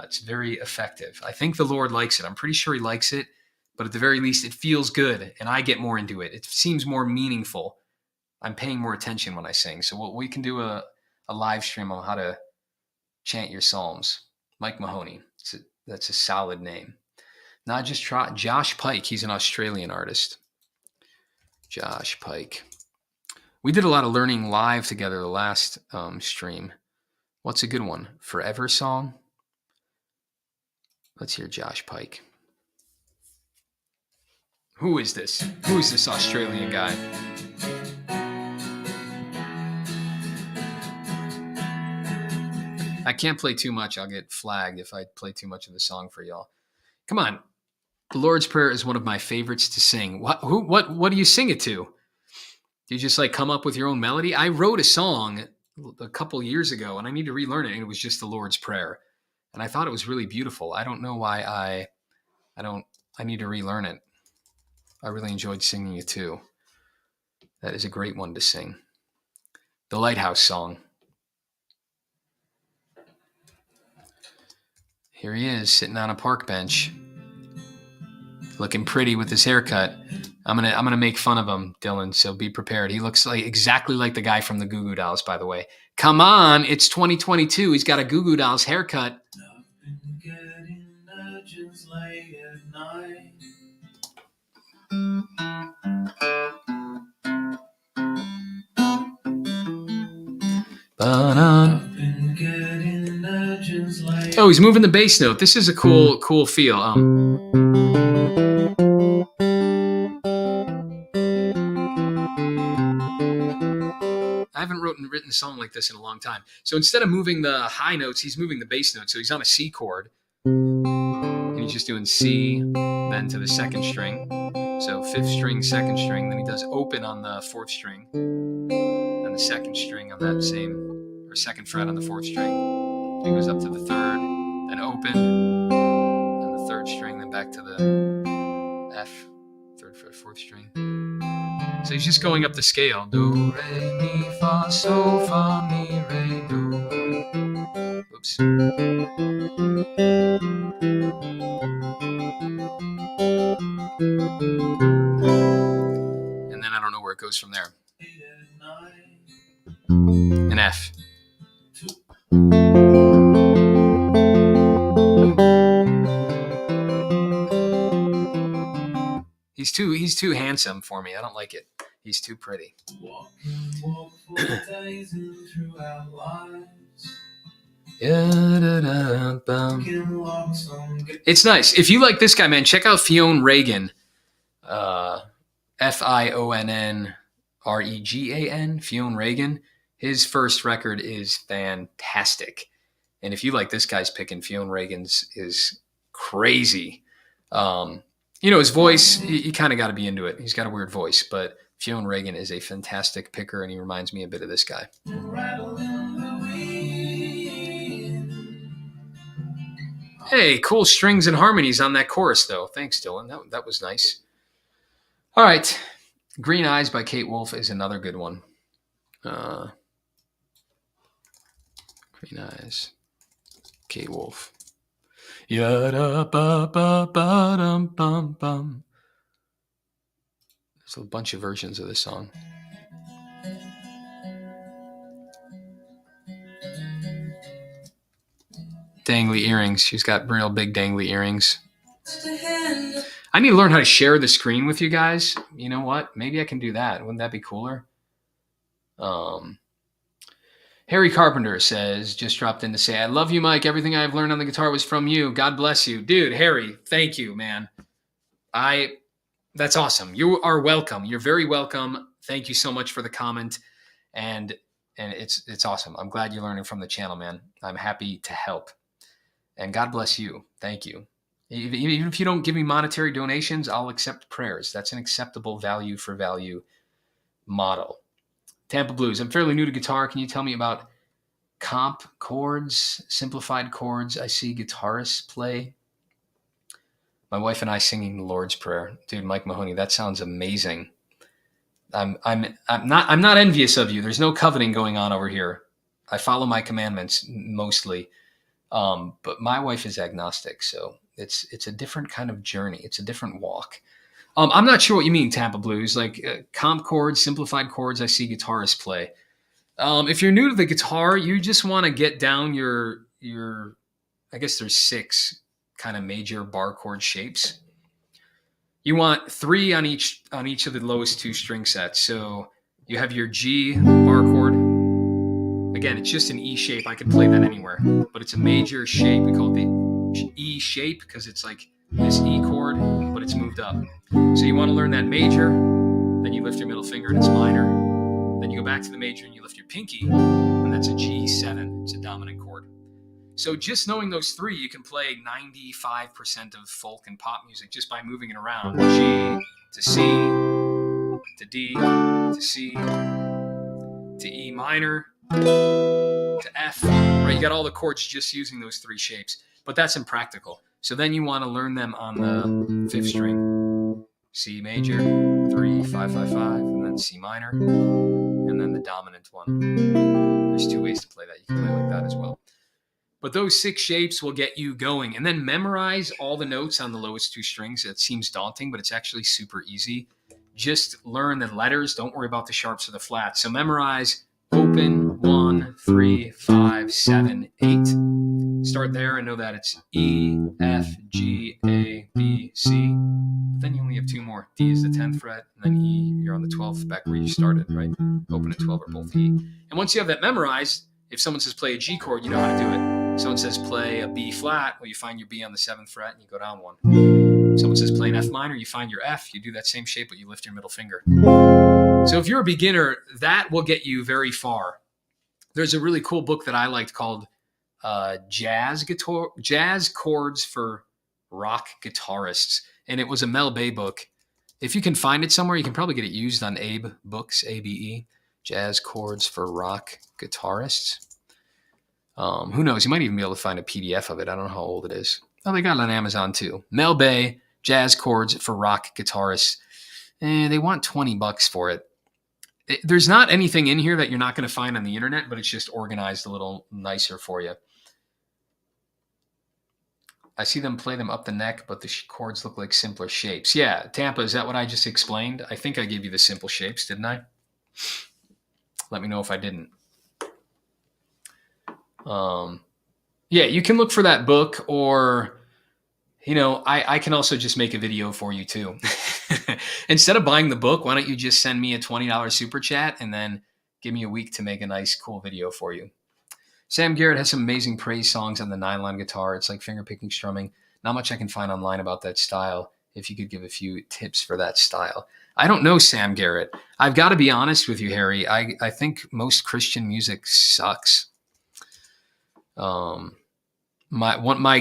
It's very effective. I think the Lord likes it. I'm pretty sure he likes it. But at the very least, it feels good, and I get more into it. It seems more meaningful. I'm paying more attention when I sing. So we can do a live stream on how to chant your psalms. Mike Mahoney. That's a solid name. Not just Josh Pike. He's an Australian artist. Josh Pike. We did a lot of learning live together the last stream. What's a good one? Forever song? Let's hear Josh Pike. Who is this? Who is this Australian guy? I can't play too much. I'll get flagged if I play too much of the song for y'all. Come on. The Lord's Prayer is one of my favorites to sing. What do you sing it to? Do you just come up with your own melody? I wrote a song a couple years ago, and I need to relearn it, and it was just the Lord's Prayer. And I thought it was really beautiful. I don't know why I need to relearn it. I really enjoyed singing it too. That is a great one to sing. The Lighthouse Song. Here he is, sitting on a park bench, looking pretty with his haircut. I'm gonna make fun of him, Dylan. So be prepared. He looks exactly like the guy from the Goo Goo Dolls, by the way. Come on, it's 2022. He's got a Goo Goo Dolls haircut. I've been getting nudges late at night. Oh, he's moving the bass note. This is a cool feel. I haven't written a song like this in a long time. So instead of moving the high notes, he's moving the bass note. So he's on a C chord. And he's just doing C, then to the second string. So fifth string, second string. Then he does open on the fourth string. Then the second string on that same, or second fret on the fourth string. He goes up to the third, then open, then the third string, then back to the F, third fret, fourth string. So he's just going up the scale. Do, re, mi, fa, so, fa, mi, re, do. Oops. And then I don't know where it goes from there. An F. He's too handsome for me. I don't like it. He's too pretty. It's nice. If you like this guy, man, check out Fionn Regan. Fionn Regan. Fionn Regan. His first record is fantastic. And if you like this guy's picking, Fionn Regan's is crazy. His voice, you kind of got to be into it. He's got a weird voice, but Fionn Regan is a fantastic picker, and he reminds me a bit of this guy. Hey, cool strings and harmonies on that chorus, though. Thanks, Dylan. That was nice. All right. Green Eyes by Kate Wolf is another good one. Green Eyes, Kate Wolf. Yada-ba-ba-ba-dum-bum-bum. There's a bunch of versions of this song. Dangly earrings. She's got real big dangly earrings. I need to learn how to share the screen with you guys. You know what? Maybe I can do that. Wouldn't that be cooler? Harry Carpenter says, just dropped in to say, I love you, Mike. Everything I've learned on the guitar was from you. God bless you. Dude, Harry, thank you, man. That's awesome. You are welcome. You're very welcome. Thank you so much for the comment. And it's awesome. I'm glad you're learning from the channel, man. I'm happy to help. And God bless you. Thank you. Even if you don't give me monetary donations, I'll accept prayers. That's an acceptable value for value model. Tampa Blues. I'm fairly new to guitar. Can you tell me about comp chords, simplified chords I see guitarists play? My wife and I singing the Lord's Prayer. Dude, Mike Mahoney, that sounds amazing. I'm not envious of you. There's no coveting going on over here. I follow my commandments mostly. But my wife is agnostic, so it's a different kind of journey. It's a different walk. I'm not sure what you mean, Tampa Blues. Like comp chords, simplified chords I see guitarists play. If you're new to the guitar, you just want to get down your I guess there's 6 kind of major bar chord shapes. You want 3 on each of the lowest 2 string sets. So you have your G bar chord. Again, it's just an E shape. I could play that anywhere, but it's a major shape. We call it the E shape because it's like this E chord, but it's moved up. So you want to learn that major, then you lift your middle finger and it's minor. Then you go back to the major and you lift your pinky, and that's a G7. It's a dominant chord. So just knowing those 3, you can play 95% of folk and pop music just by moving it around. G to C, to D, to C, to E minor, to F, right? You got all the chords just using those 3 shapes, but that's impractical. So then you want to learn them on the 5th string. C major, 3, 5, 5, 5, and then C minor, and then the dominant one. There's 2 ways to play that. You can play like that as well. But those 6 shapes will get you going. And then memorize all the notes on the lowest 2 strings. It seems daunting, but it's actually super easy. Just learn the letters. Don't worry about the sharps or the flats. So memorize open, 1, 3, 5, 7, 8. Start there and know that it's E, F, G, A, B, C. But then you only have 2 more. D is the 10th fret, and then E, you're on the 12th, back where you started, right? Open and 12 are both E. And once you have that memorized, if someone says play a G chord, you know how to do it. Someone says play a B flat, well, you find your B on the 7th fret and you go down 1. Someone says play an F minor, you find your F, you do that same shape, but you lift your middle finger. So if you're a beginner, that will get you very far. There's a really cool book that I liked called Jazz Chords for Rock Guitarists. And it was a Mel Bay book. If you can find it somewhere, you can probably get it used on Abe Books, ABE. Jazz Chords for Rock Guitarists. Who knows? You might even be able to find a PDF of it. I don't know how old it is. Oh, they got it on Amazon too. Mel Bay, Jazz Chords for Rock Guitarists. They want $20 for it. There's not anything in here that you're not going to find on the internet, but it's just organized a little nicer for you. I see them play them up the neck, but the chords look like simpler shapes. Yeah, Tampa, is that what I just explained? I think I gave you the simple shapes, didn't I? Let me know if I didn't. Yeah, you can look for that book, or, you know, I can also just make a video for you too. Instead of buying the book, why don't you just send me a $20 super chat and then give me a week to make a nice, cool video for you. Sam Garrett has some amazing praise songs on the 9-line guitar. It's like finger-picking strumming. Not much I can find online about that style. If you could give a few tips for that style. I don't know Sam Garrett. I've got to be honest with you, Harry. I think most Christian music sucks. My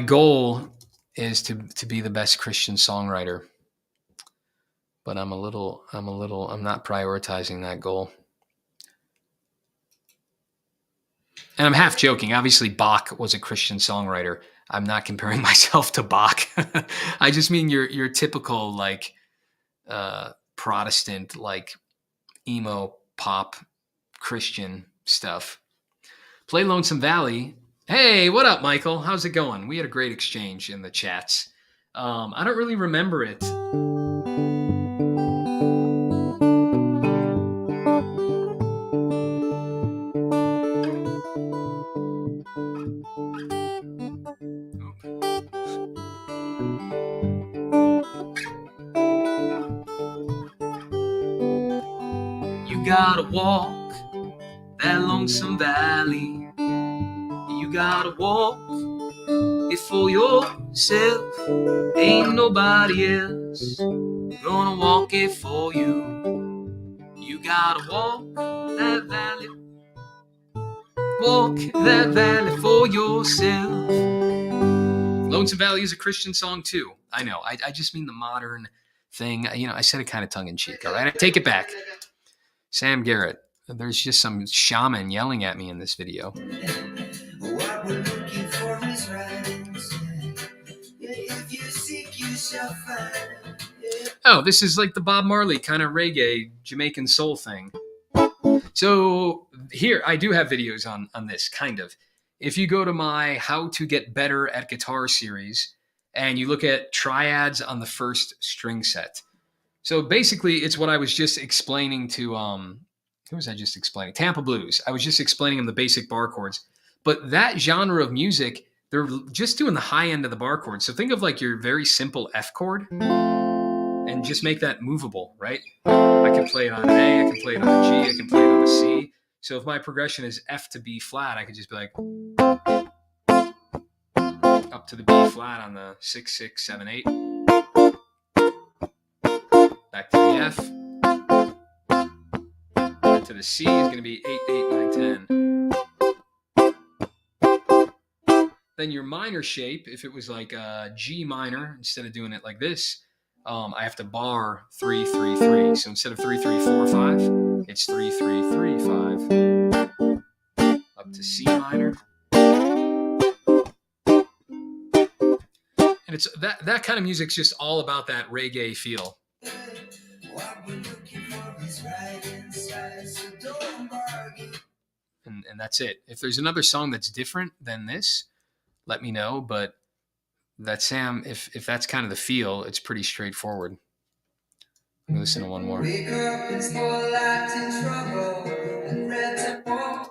goal is to be the best Christian songwriter. But I'm not prioritizing that goal. And I'm half joking. Obviously, Bach was a Christian songwriter. I'm not comparing myself to Bach. I just mean your typical, like, Protestant, like emo pop Christian stuff. Play Lonesome Valley. Hey, what up, Michael? How's it going? We had a great exchange in the chats. I don't really remember it. You gotta walk that lonesome valley. You gotta walk it for yourself. Ain't nobody else gonna walk it for you. You gotta walk that valley. Walk that valley for yourself. Lonesome Valley is a Christian song too. I know. I just mean the modern thing. You know, I said it kind of tongue in cheek. All right, I take it back. Sam Garrett. There's just some shaman yelling at me in this video. What we're looking for is right inside. If you seek, you shall find. Oh, this is like the Bob Marley kind of reggae Jamaican soul thing. So here, I do have videos on this, kind of. If you go to my How to Get Better at Guitar series, and you look at triads on the first string set. So basically, it's what I was just explaining to, who was I just explaining? Tampa Blues. I was just explaining them the basic bar chords. But that genre of music, they're just doing the high end of the bar chord. So think of like your very simple F chord and just make that movable, right? I can play it on an A, I can play it on a G, I can play it on a C. So if my progression is F to B flat, I could just be like up to the B flat on the 6, 6, 7, 8. Back to the F. Back to the C is going to be 8, 8, 9, 10. Then your minor shape, if it was like a G minor, instead of doing it like this, I have to bar 3, 3, 3. So instead of 3, 3, 4, 5, it's 3, 3, 3, 5. Up to C minor. And it's that kind of music's just all about that reggae feel. And that's it. If there's another song that's different than this, let me know. But that Sam, if that's kind of the feel, it's pretty straightforward. Let me listen to one more.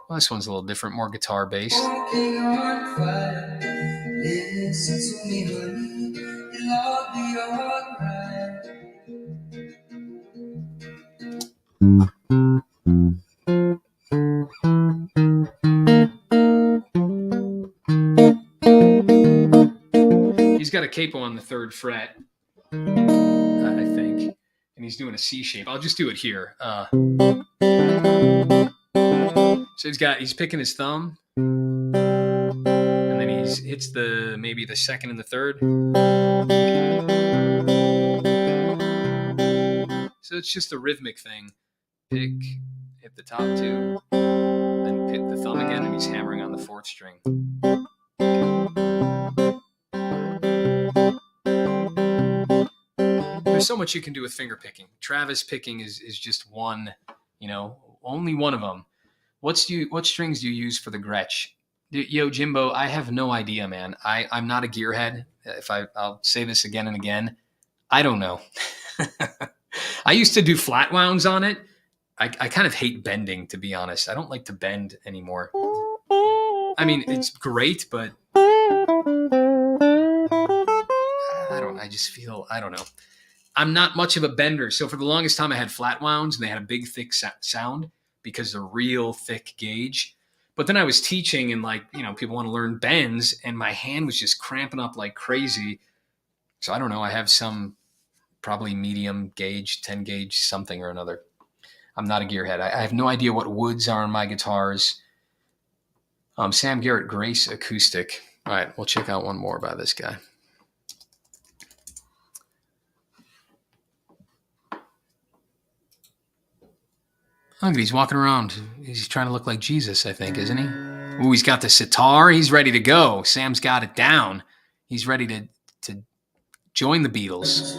Well, this one's a little different, more guitar based. Listen to me, honey, it'll all be alright. He's got a capo on the 3rd fret, I think, and he's doing a C shape. I'll just do it here. So he's picking his thumb, and then he hits maybe the 2nd and the 3rd. So it's just a rhythmic thing. Pick, hit the top 2, then hit the thumb again, and he's hammering on the 4th string. There's so much you can do with finger picking. Travis picking is just one, only one of them. What strings do you use for the Gretsch? Yo, Jimbo, I have no idea, man. I'm not a gearhead. I'll say this again and again. I don't know. I used to do flat wounds on it. I kind of hate bending, to be honest. I don't like to bend anymore. I mean, it's great, but I don't know. I'm not much of a bender. So for the longest time, I had flat wounds, and they had a big, thick sound because they're real thick gauge. But then I was teaching, and people want to learn bends, and my hand was just cramping up like crazy. So I don't know. I have some probably medium gauge, 10 gauge, something or another. I'm not a gearhead. I have no idea what woods are on my guitars. Sam Garrett, Grace Acoustic. All right, we'll check out one more by this guy. Look, he's walking around. He's trying to look like Jesus, I think, isn't he? Ooh, he's got the sitar. He's ready to go. Sam's got it down. He's ready to join the Beatles.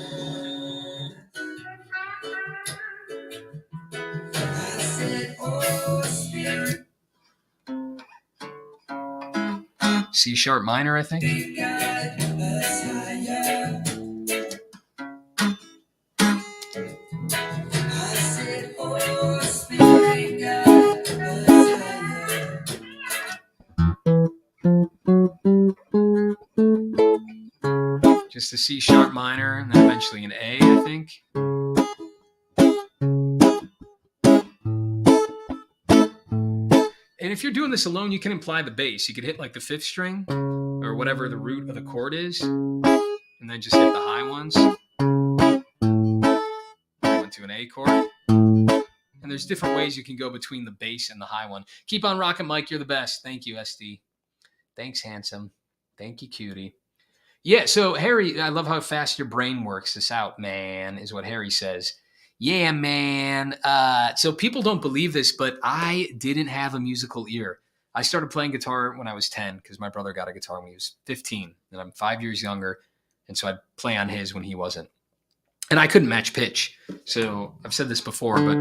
C sharp minor, I think. Just a C sharp minor, and then eventually an A, I think. And if you're doing this alone, you can imply the bass. You could hit like the 5th string or whatever the root of the chord is, and then just hit the high ones. Went to an A chord. And there's different ways you can go between the bass and the high one. Keep on rocking, Mike. You're the best. Thank you, SD. Thanks, handsome. Thank you, cutie. Yeah, so Harry, I love how fast your brain works this out, man, is what Harry says. Yeah, man. So people don't believe this, but I didn't have a musical ear. I started playing guitar when I was 10 because my brother got a guitar when he was 15, and I'm 5 years younger, and so I'd play on his when he wasn't. And I couldn't match pitch. So I've said this before, but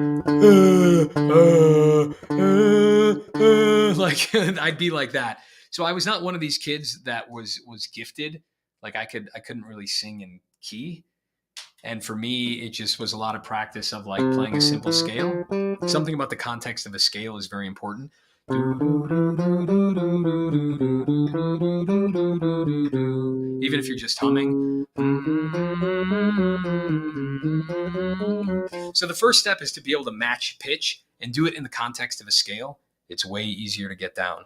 like I'd be like that. So I was not one of these kids that was gifted. Like I couldn't really sing in key. And for me, it just was a lot of practice of like playing a simple scale. Something about the context of a scale is very important. Even if you're just humming. So the first step is to be able to match pitch and do it in the context of a scale. It's way easier to get down.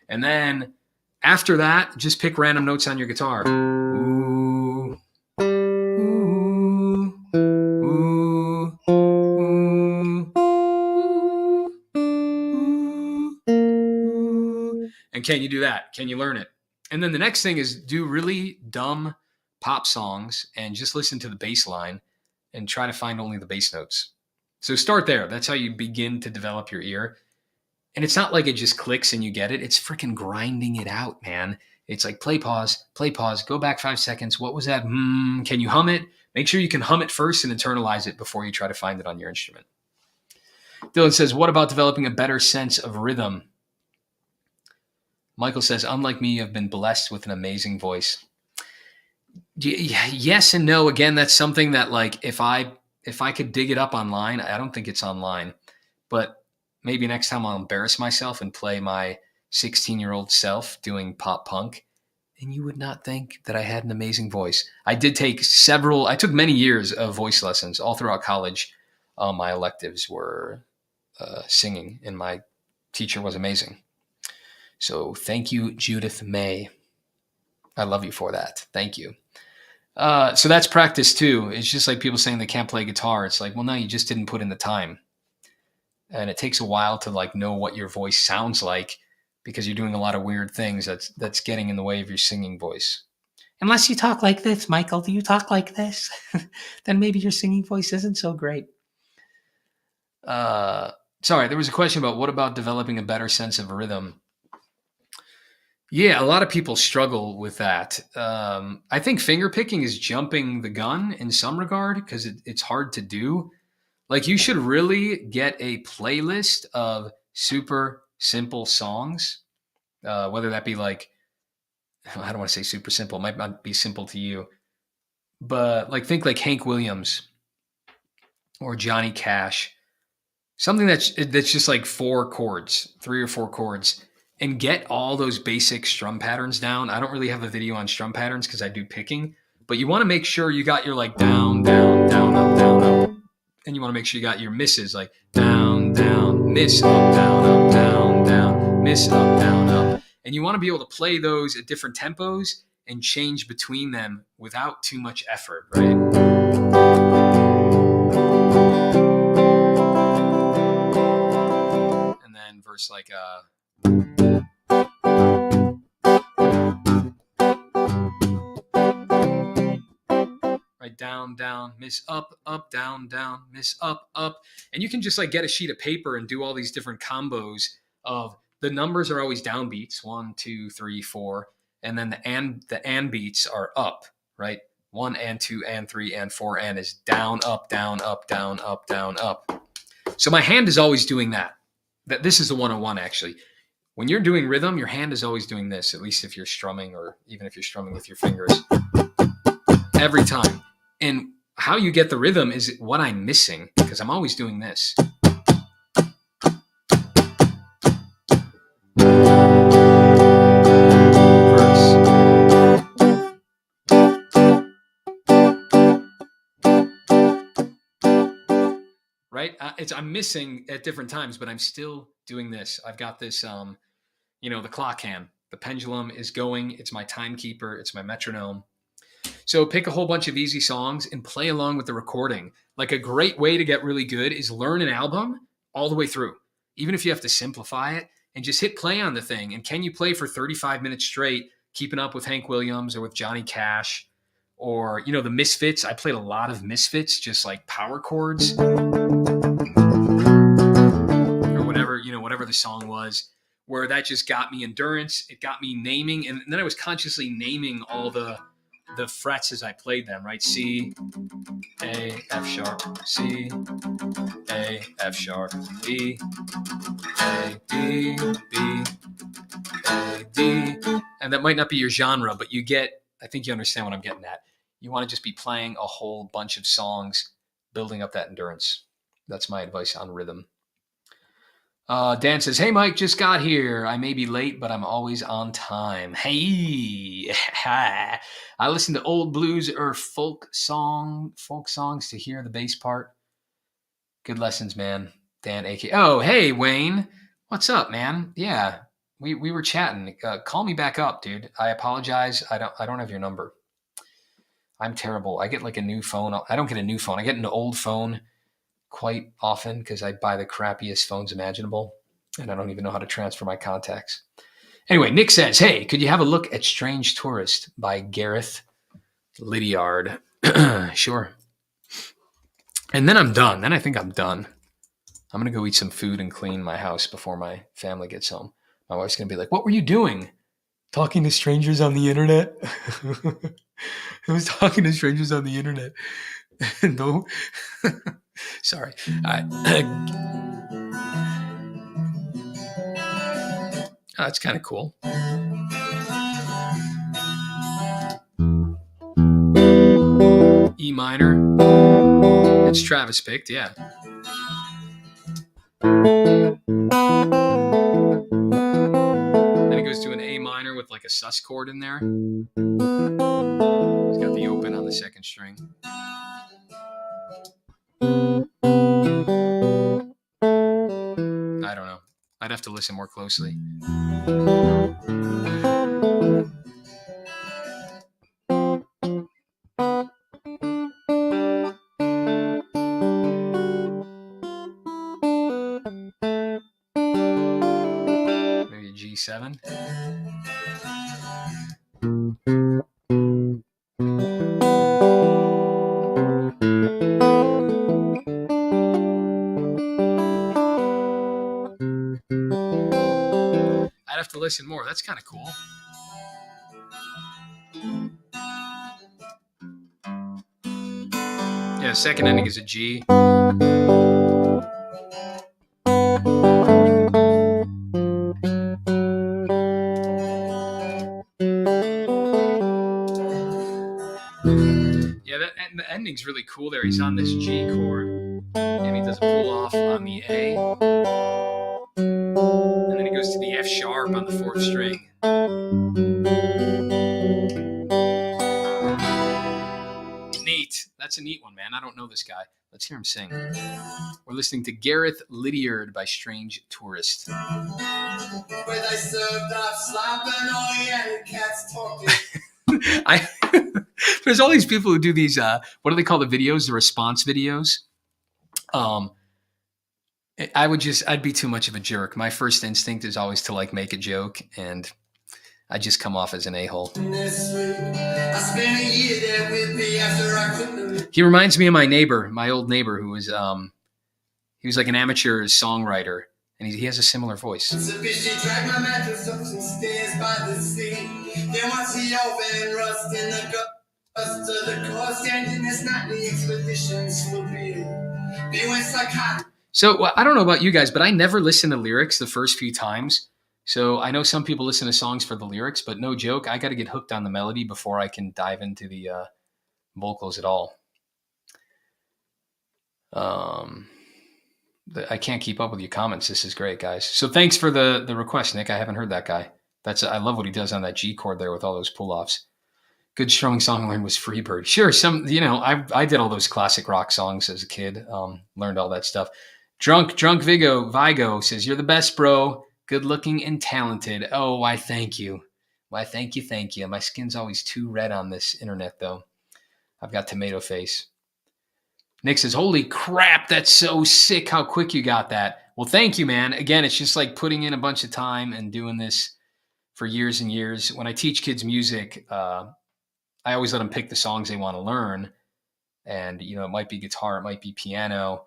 And then after that, just pick random notes on your guitar. Ooh, ooh, ooh, ooh. And can you do that? Can you learn it? And then the next thing is do really dumb pop songs and just listen to the bass line and try to find only the bass notes. So start there. That's how you begin to develop your ear. And it's not like it just clicks and you get it. It's freaking grinding it out, man. It's like play, pause, go back 5 seconds. What was that? Can you hum it? Make sure you can hum it first and internalize it before you try to find it on your instrument. Dylan says, what about developing a better sense of rhythm? Michael says, unlike me, I've been blessed with an amazing voice. Yes and no. Again, that's something that like if I could dig it up online, I don't think it's online, but maybe next time I'll embarrass myself and play my 16-year-old self doing pop punk, and you would not think that I had an amazing voice. I took many years of voice lessons all throughout college. My electives were singing, and my teacher was amazing. So thank you, Judith May. I love you for that. Thank you. So that's practice too. It's just like people saying they can't play guitar. It's like, well, no, you just didn't put in the time. And it takes a while to like know what your voice sounds like because you're doing a lot of weird things that's getting in the way of your singing voice. Unless you talk like this, Michael, do you talk like this? Then maybe your singing voice isn't so great. Sorry, there was a question about what about developing a better sense of rhythm? Yeah, a lot of people struggle with that. I think finger picking is jumping the gun in some regard because it's hard to do. Like you should really get a playlist of super simple songs, whether that be like, I don't want to say super simple, it might not be simple to you, but like think like Hank Williams or Johnny Cash, something that's just like 3 or 4 chords. And get all those basic strum patterns down. I don't really have a video on strum patterns because I do picking, but you want to make sure you got your like down, down, down, up, down, up. And you want to make sure you got your misses like down, down, miss, up, down, miss, up, down, up. And you want to be able to play those at different tempos and change between them without too much effort, right? And then verse like, right, down, down, miss, up, down, miss, up. And you can just like get a sheet of paper and do all these different combos of the numbers are always downbeats, 1, 2, 3, 4. And then the and beats are up, right? 1 and 2 and 3 and 4 and is down, up, down, up, down, up, down, up. So my hand is always doing that. This is the 101 actually. When you're doing rhythm, your hand is always doing this, at least if you're strumming or even if you're strumming with your fingers. Every time. And how you get the rhythm is what I'm missing, because I'm always doing this. Right? I'm missing at different times, but I'm still doing this. I've got this, the clock hand. The pendulum is going. It's my timekeeper. It's my metronome. So pick a whole bunch of easy songs and play along with the recording. Like a great way to get really good is learn an album all the way through, even if you have to simplify it, and just hit play on the thing. And can you play for 35 minutes straight, keeping up with Hank Williams or with Johnny Cash? Or, the Misfits. I played a lot of Misfits, just like power chords. Or whatever the song was, where that just got me endurance. It got me naming. And then I was consciously naming all the frets as I played them, right? C, A, F sharp, C, A, F sharp, B, A, B, B, A, D. And that might not be your genre, but I think you understand what I'm getting at. You want to just be playing a whole bunch of songs, building up that endurance. That's my advice on rhythm. Dan says, "Hey, Mike, just got here. I may be late, but I'm always on time." Hey, I listen to old blues or folk songs to hear the bass part. Good lessons, man. Dan, AK. Oh, hey, Wayne. What's up, man? Yeah, we were chatting. Call me back up, dude. I apologize. I don't have your number. I'm terrible. I get like a new phone. I don't get a new phone. I get an old phone quite often because I buy the crappiest phones imaginable, and I don't even know how to transfer my contacts. Anyway, Nick says, "Hey, could you have a look at Strange Tourist by Gareth Lydiard?" Sure. And then I'm done. Then I think I'm done. I'm going to go eat some food and clean my house before my family gets home. My wife's going to be like, "What were you doing? Talking to strangers on the internet?" I was talking to strangers on the internet. No. Sorry. That's kind of cool. E minor. It's Travis picked, yeah. Then it goes to an A minor with like a sus chord in there. He's got the open on the second string. I don't know. I'd have to listen more closely. Maybe a G7. I'd have to listen more. That's kind of cool. Yeah, second ending is a G. Yeah, the ending's really cool there. He's on this G chord, and he does a pull off on the A. And then he goes to the F sharp on the fourth string. Neat. That's a neat one, man. I don't know this guy. Let's hear him sing. We're listening to Gareth Lydiard by Strange Tourist. There's all these people who do these, what do they call the videos? The response videos. I'd be too much of a jerk. My first instinct is always to like make a joke, and I just come off as an a-hole. He reminds me of my neighbor, my old neighbor, who was he was like an amateur songwriter, and he has a similar voice. So I don't know about you guys, but I never listen to lyrics the first few times So I know some people listen to songs for the lyrics, but no joke, I got to get hooked on the melody before I can dive into the vocals at all. I can't keep up with your comments. This is great, guys. So thanks for the request, Nick. I haven't heard that guy. I love what he does on that G chord there with all those pull-offs. Good strumming song I learned was Freebird. Sure, I did all those classic rock songs as a kid. Learned all that stuff. Drunk Vigo says, "You're the best, bro. Good looking and talented." Oh, why thank you. Why thank you. My skin's always too red on this internet, though. I've got tomato face. Nick says, "Holy crap, that's so sick how quick you got that." Well, thank you, man. Again, it's just like putting in a bunch of time and doing this for years and years. When I teach kids music, I always let them pick the songs they want to learn. And, it might be guitar, it might be piano.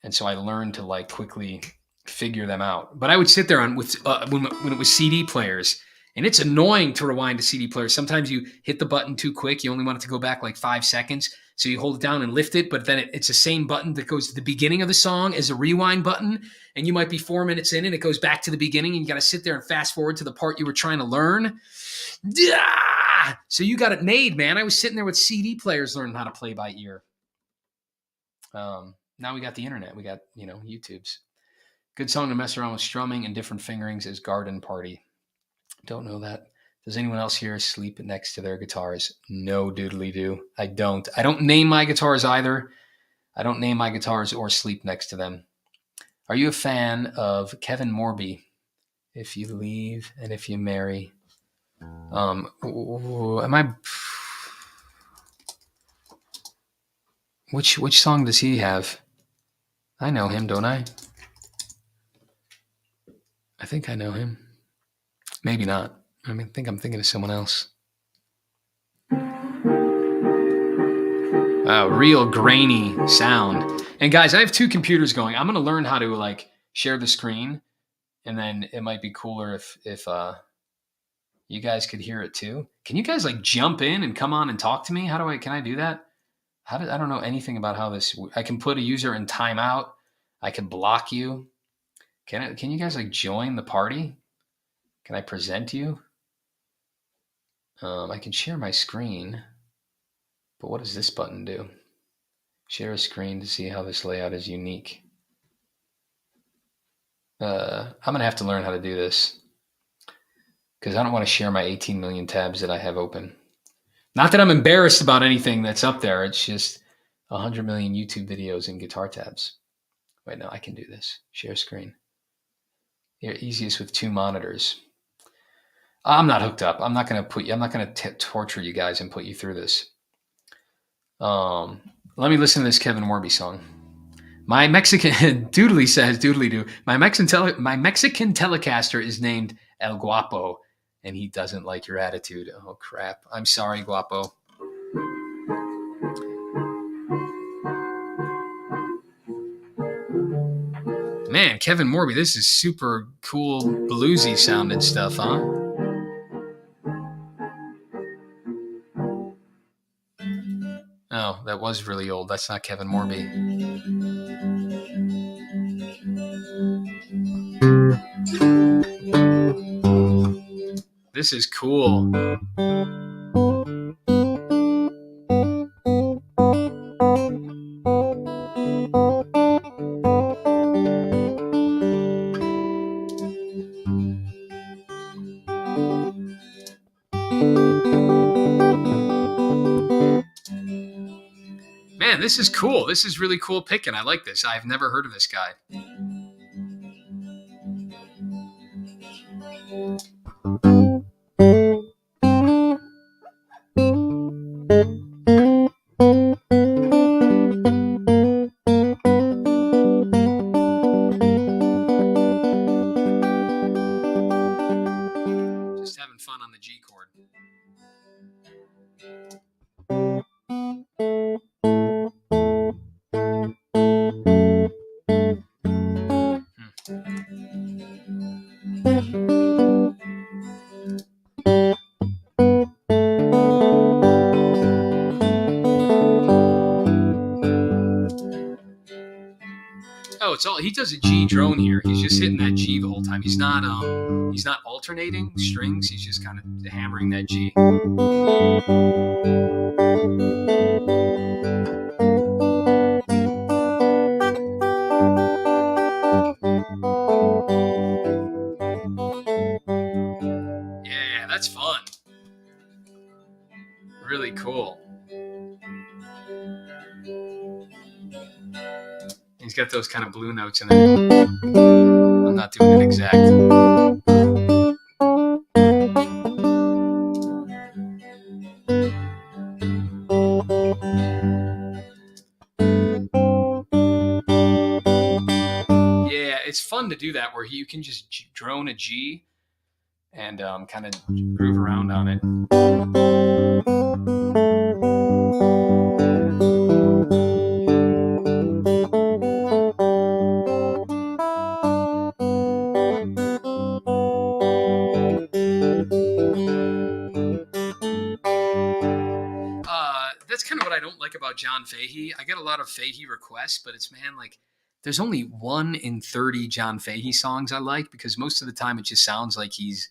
And so I learned to like quickly figure them out. But I would sit there when it was CD players, and it's annoying to rewind to CD players. Sometimes you hit the button too quick. You only want it to go back like 5 seconds. So you hold it down and lift it, but then it's the same button that goes to the beginning of the song as a rewind button. And you might be 4 minutes in and it goes back to the beginning, and you got to sit there and fast forward to the part you were trying to learn. So you got it made, man. I was sitting there with CD players learning how to play by ear. Now we got the internet. We got, YouTubes. Good song to mess around with strumming and different fingerings is Garden Party. Don't know that. Does anyone else here sleep next to their guitars? No doodly do. I don't. I don't name my guitars either. I don't name my guitars or sleep next to them. Are you a fan of Kevin Morby? If you leave and if you marry. Am I? Which song does he have? I know him, don't I? I think I know him. Maybe not. I think I'm thinking of someone else. Wow, real grainy sound. And guys, I have 2 computers going. I'm going to learn how to share the screen, and then it might be cooler if you guys could hear it too. Can you guys jump in and come on and talk to me? Can I do that? I don't know anything about how this. I can put a user in timeout. I can block you. Can you guys join the party? Can I present you? I can share my screen, but what does this button do? Share a screen to see how this layout is unique. I'm gonna have to learn how to do this because I don't want to share my 18 million tabs that I have open. Not that I'm embarrassed about anything that's up there. It's just 100 million YouTube videos and guitar tabs. Wait, no, I can do this. Share screen. You're easiest with 2 monitors. I'm not hooked up. I'm not going to torture you guys and put you through this. Let me listen to this Kevin Morby song. My Mexican Doodly says, Doodly do. My Mexican Telecaster is named El Guapo, and he doesn't like your attitude. Oh crap! I'm sorry, Guapo. Man, Kevin Morby, this is super cool, bluesy sounding stuff, huh? Oh, that was really old. That's not Kevin Morby. This is cool. Man, this is cool. This is really cool picking. I like this. I've never heard of this guy. Just having fun on the G chord. Oh, it's all he does a G drone here. He's just hitting that G the whole time. He's not alternating strings. He's just kind of hammering that G. Yeah, that's fun. Really cool. He's got those kind of blue notes in there. I'm not doing it exact. Yeah, it's fun to do that where you can just drone a G and kind of groove around on it. That's kind of what I don't like about John Fahey. I get a lot of Fahey requests, but it's like there's only 1 in 30 John Fahey songs I like because most of the time it just sounds like he's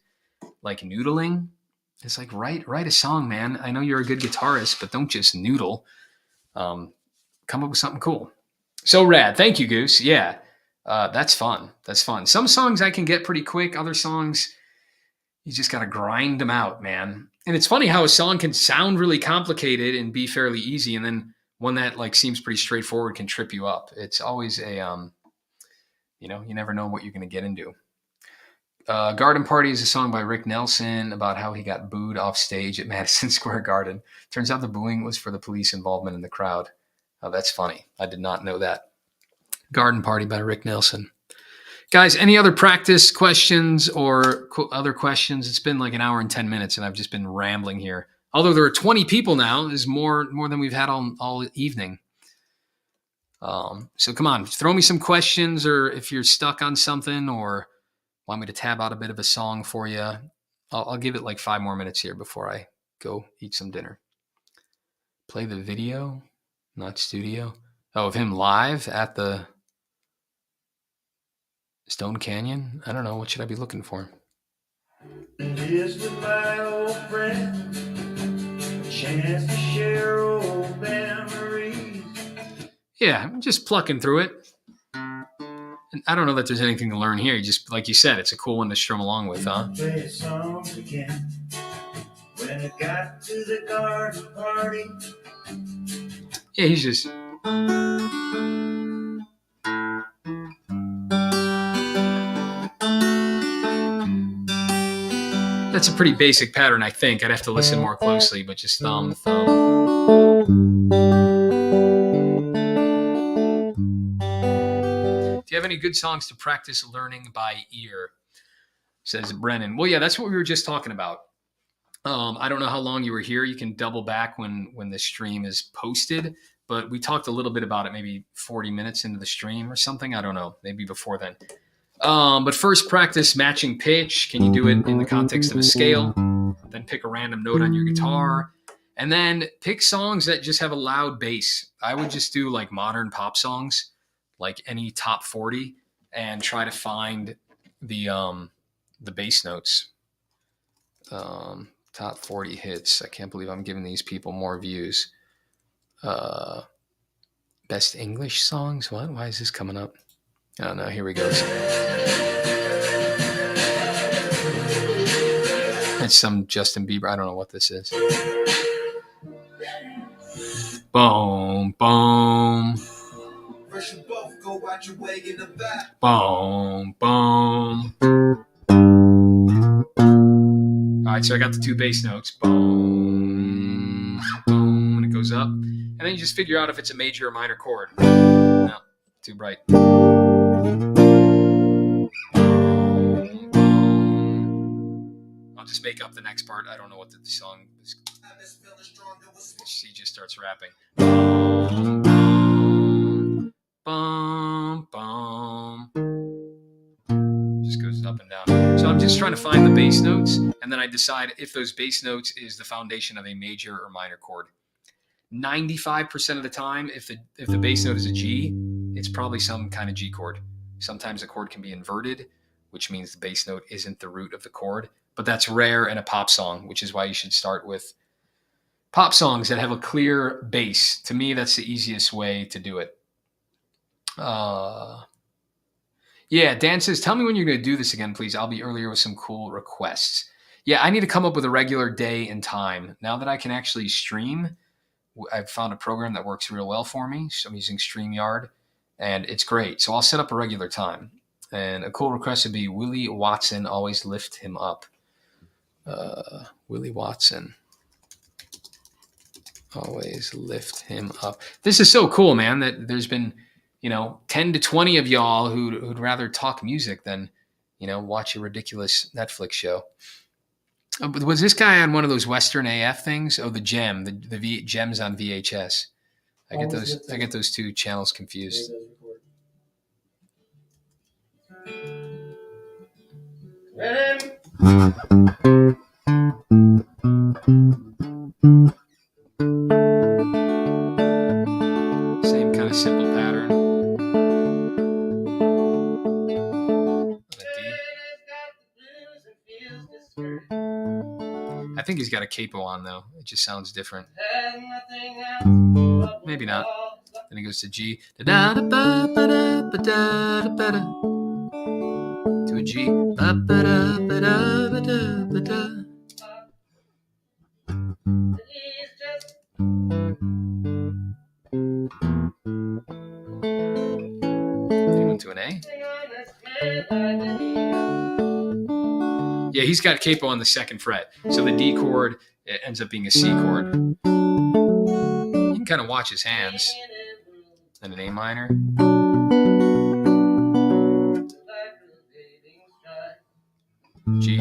like noodling. It's like write a song, man. I know you're a good guitarist, but don't just noodle. Come up with something cool. So rad. Thank you, Goose. Yeah, that's fun. That's fun. Some songs I can get pretty quick. Other songs, you just got to grind them out, man. And it's funny how a song can sound really complicated and be fairly easy, and then one that like seems pretty straightforward can trip you up. It's always a, you never know what you're going to get into. Garden Party is a song by Rick Nelson about how he got booed off stage at Madison Square Garden. Turns out the booing was for the police involvement in the crowd. Oh, that's funny. I did not know that. Garden Party by Rick Nelson. Guys, any other practice questions or other questions? It's been like an hour and 10 minutes, and I've just been rambling here. Although there are 20 people now, is more than we've had all evening. So come on, throw me some questions, or if you're stuck on something, or want me to tab out a bit of a song for you. I'll give it like 5 more minutes here before I go eat some dinner. Play the video, not studio. Oh, of him live at the Stone Canyon? I don't know. What should I be looking for? Just my old friend, chance to share old memories. Yeah, I'm just plucking through it. And I don't know that there's anything to learn here. Just like you said, it's a cool one to strum along with, huh? Play a song again. When it got to the garden party. Yeah, he's just. That's a pretty basic pattern, I think. I'd have to listen more closely, but just thumb, thumb. Do you have any good songs to practice learning by ear? Says Brennan. Well, yeah, that's what we were just talking about. I don't know how long you were here. You can double back when the stream is posted, but we talked a little bit about it maybe 40 minutes into the stream or something. I don't know, maybe before then. But first, practice matching pitch. Can you do it in the context of a scale? Then pick a random note on your guitar. And then pick songs that just have a loud bass. I would just do like modern pop songs, like any top 40, and try to find the bass notes. Top 40 hits. I can't believe I'm giving these people more views. Best English songs? What? Why is this coming up? Oh, no, here we go. It's some Justin Bieber. I don't know what this is. Boom, boom. Boom, boom. All right, so I got the 2 bass notes. Boom, boom, and it goes up. And then you just figure out if it's a major or minor chord. No, too bright. I'll just make up the next part. I don't know what the song is. She just starts rapping. Boom, boom, boom, boom. Just goes up and down. So I'm just trying to find the bass notes, and then I decide if those bass notes is the foundation of a major or minor chord. 95% of the time, if the bass note is a G, it's probably some kind of G chord. Sometimes the chord can be inverted, which means the bass note isn't the root of the chord, but that's rare in a pop song, which is why you should start with pop songs that have a clear bass. To me, that's the easiest way to do it. Yeah, Dan says, tell me when you're going to do this again, please. I'll be earlier with some cool requests. Yeah, I need to come up with a regular day and time. Now that I can actually stream, I've found a program that works real well for me. So I'm using StreamYard, and it's great. So I'll set up a regular time. And a cool request would be Willie Watson, always lift him up. Willie Watson, always lift him up. This is so cool, man, that there's been, 10 to 20 of y'all who'd rather talk music than, watch a ridiculous Netflix show. Was this guy on one of those Western AF things? Oh, the Gem, the Gems on VHS. I get those two channels confused. Same kind of simple pattern. I think he's got a capo on though. It just sounds different. Maybe not. Then he goes to G. To a G. Then he went to an A. Yeah, he's got capo on the second fret. So the D chord ends up being a C chord. You can kind of watch his hands. And an A minor. G.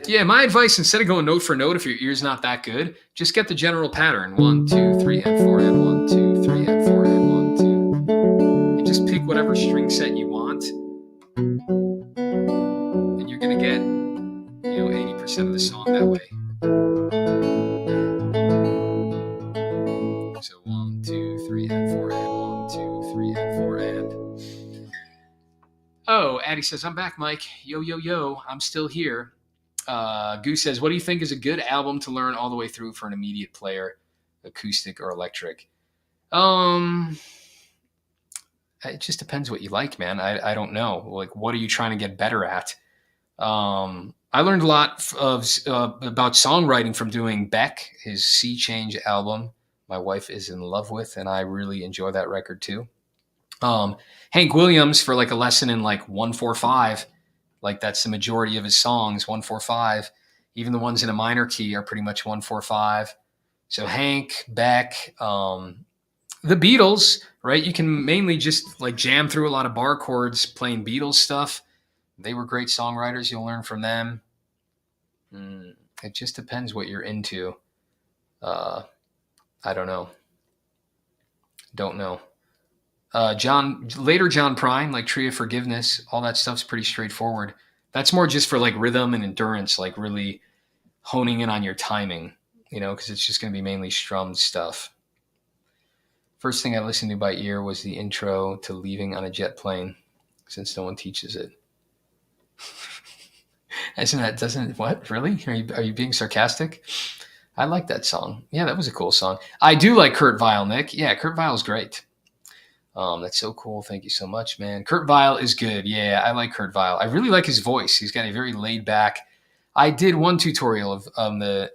Yeah, my advice, instead of going note for note, if your ear's not that good, just get the general pattern. 1, 2, 3, and 4, and 1, 2, 3, and 4, and 1, 2. And just pick whatever string set you want. And you're going to get, 80% of the song that way. So 1, 2, 3, and 4, and 1, 2, 3, and 4, and. Oh, Addie says, I'm back, Mike. Yo, yo, yo. I'm still here. Goose says, what do you think is a good album to learn all the way through for an immediate player, acoustic or electric? It just depends what you like, man. I don't know. Like, what are you trying to get better at? I learned a lot about songwriting from doing Beck, his Sea Change album. My wife is in love with, and I really enjoy that record too. Hank Williams for like a lesson in like 1-4-5. Like that's the majority of his songs, 1-4-5. Even the ones in a minor key are pretty much 1-4-5. So Hank, Beck, the Beatles, right? You can mainly just like jam through a lot of bar chords playing Beatles stuff. They were great songwriters. You'll learn from them. It just depends what you're into. I don't know. Don't know. John Prine, like Tree of Forgiveness, all that stuff's pretty straightforward. That's more just for like rhythm and endurance, like really honing in on your timing, because it's just going to be mainly strummed stuff. First thing I listened to by ear was the intro to Leaving on a Jet Plane, since no one teaches it. What? Really? Are you being sarcastic? I like that song. Yeah, that was a cool song. I do like Kurt Weill, Nick. Yeah, Kurt Weill's great. That's so cool. Thank you so much, man. Kurt Weill is good. Yeah, I like Kurt Weill. I really like his voice. He's got a very laid back. I did one tutorial of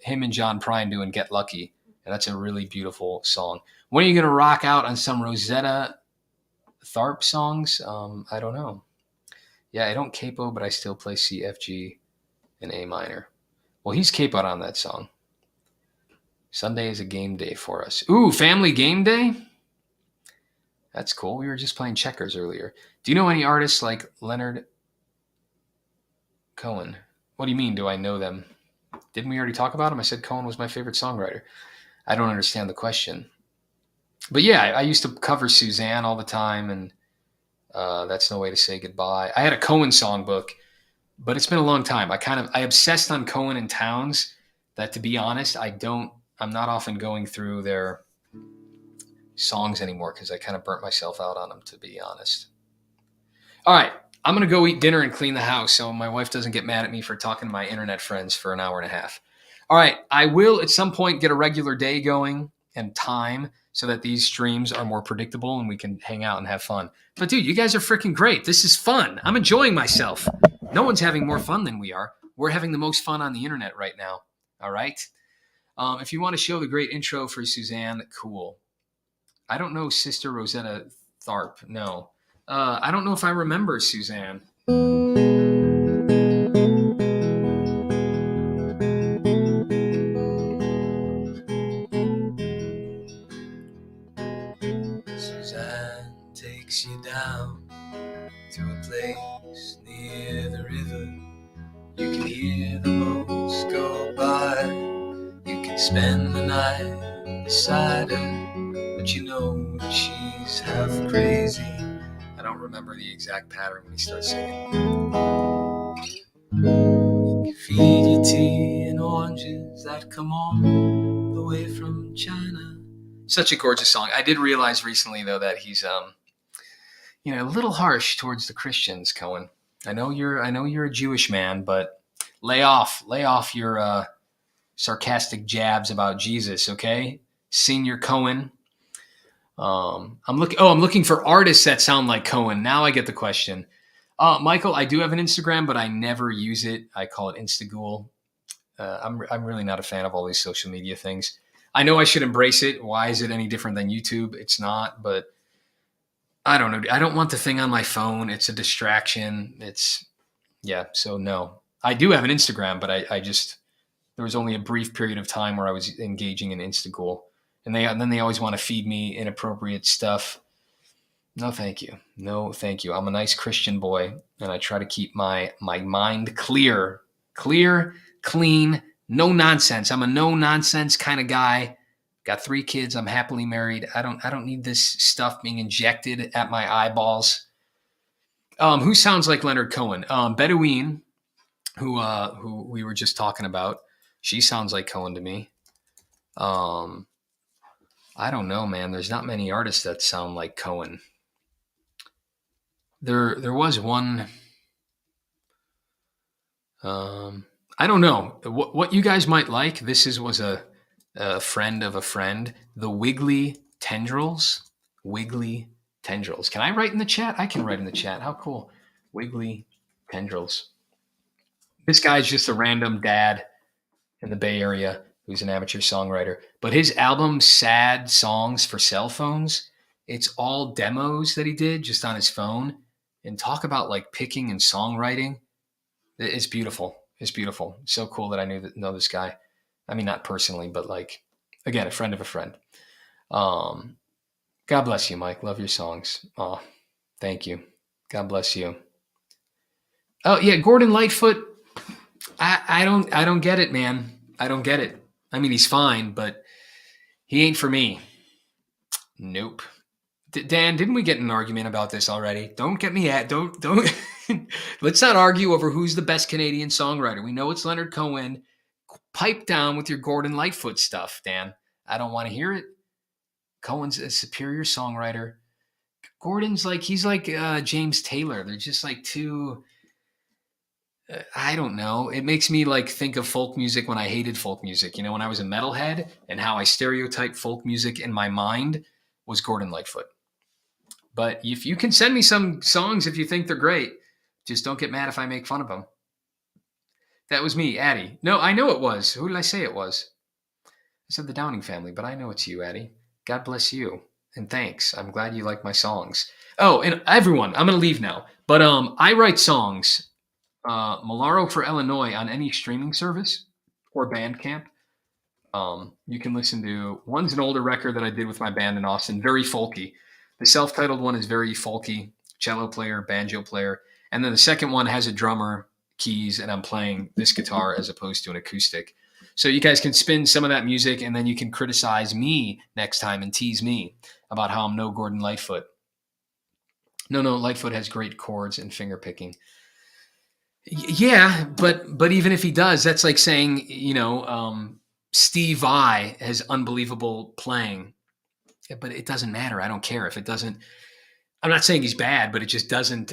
him and John Prine doing Get Lucky, and that's a really beautiful song. When are you going to rock out on some Rosetta Tharpe songs? I don't know. Yeah, I don't capo, but I still play C, F, G, and A minor. Well, he's capoed on that song. Sunday is a game day for us. Ooh, family game day? That's cool. We were just playing checkers earlier. Do you know any artists like Leonard Cohen? What do you mean, do I know them? Didn't we already talk about him? I said Cohen was my favorite songwriter. I don't understand the question. But yeah, I used to cover Suzanne all the time, and That's No Way to Say Goodbye. I had a Cohen songbook, but it's been a long time. I obsessed on Cohen and Towns that, to be honest, I don't I'm not often going through their songs anymore because I kind of burnt myself out on them, to be honest. All right, I'm gonna go eat dinner and clean the house so my wife doesn't get mad at me for talking to my internet friends for an hour and a half. All right, I will at some point get a regular day going and time so that these streams are more predictable and we can hang out and have fun. But dude, you guys are freaking great. This is fun. I'm enjoying myself. No one's having more fun than we are. We're having the most fun on the internet right now. All right. If you want to show the great intro for Suzanne, cool. I don't know Sister Rosetta Tharp. No. I don't know if I remember Suzanne. Suzanne takes you down to a place near the river. You can hear the boats go by. You can spend the night beside her, but you know she's half crazy. I don't remember the exact pattern when he starts singing. You can feed you tea and oranges that come all the way from China. Such a gorgeous song. I did realize recently, though, that he's a little harsh towards the Christians, Cohen. I know you're a Jewish man, but lay off your sarcastic jabs about Jesus, okay? Senior Cohen. I'm looking for artists that sound like Cohen. Now I get the question. Michael, I do have an Instagram, but I never use it. I call it Instagool. I'm really not a fan of all these social media things. I know I should embrace it. Why is it any different than YouTube? It's not, but I don't know. I don't want the thing on my phone. It's a distraction. So no. I do have an Instagram, but I just, there was only a brief period of time where I was engaging in Instagool. And then they always want to feed me inappropriate stuff. No, thank you. No, thank you. I'm a nice Christian boy, and I try to keep my mind clear, clean, no nonsense. I'm a no nonsense kind of guy. Got 3 kids. I'm happily married. I don't need this stuff being injected at my eyeballs. Who sounds like Leonard Cohen? Bedouin, who we were just talking about. She sounds like Cohen to me. I don't know, man. There's not many artists that sound like Cohen. There was one. I don't know what you guys might like. This was a friend of a friend. The Wiggly Tendrils. Wiggly Tendrils. Can I write in the chat? I can write in the chat. How cool. Wiggly Tendrils. This guy's just a random dad in the Bay Area who's an amateur songwriter. But his album, Sad Songs for Cell Phones, it's all demos that he did just on his phone. And talk about like picking and songwriting. It's beautiful. It's beautiful. So cool that I know this guy. I mean, not personally, but like, again, a friend of a friend. God bless you, Mike. Love your songs. Oh, thank you. God bless you. Oh yeah, Gordon Lightfoot. I don't get it, man. I don't get it. I mean, he's fine, but he ain't for me. Nope. Dan, didn't we get in an argument about this already? Don't get me at don't. Let's not argue over who's the best Canadian songwriter. We know it's Leonard Cohen. Pipe down with your Gordon Lightfoot stuff, Dan. I don't want to hear it. Cohen's a superior songwriter. Gordon's he's like James Taylor. They're just like too. I don't know. It makes me think of folk music when I hated folk music. When I was a metalhead and how I stereotyped folk music in my mind was Gordon Lightfoot. But if you can send me some songs if you think they're great, just don't get mad if I make fun of them. That was me, Addie. No, I know it was. Who did I say it was? I said the Downing family, but I know it's you, Addie. God bless you. And thanks. I'm glad you like my songs. Oh, and everyone, I'm going to leave now. But I write songs. Malaro for Illinois on any streaming service or Bandcamp. You can listen to, one's an older record that I did with my band in Austin, very folky. The self-titled one is very folky, cello player, banjo player. And then the second one has a drummer, keys, and I'm playing this guitar as opposed to an acoustic. So you guys can spin some of that music and then you can criticize me next time and tease me about how I'm no Gordon Lightfoot. No, Lightfoot has great chords and finger picking. Yeah, but even if he does, that's like saying, Steve Vai has unbelievable playing, but it doesn't matter. I don't care if it doesn't. I'm not saying he's bad, but it just doesn't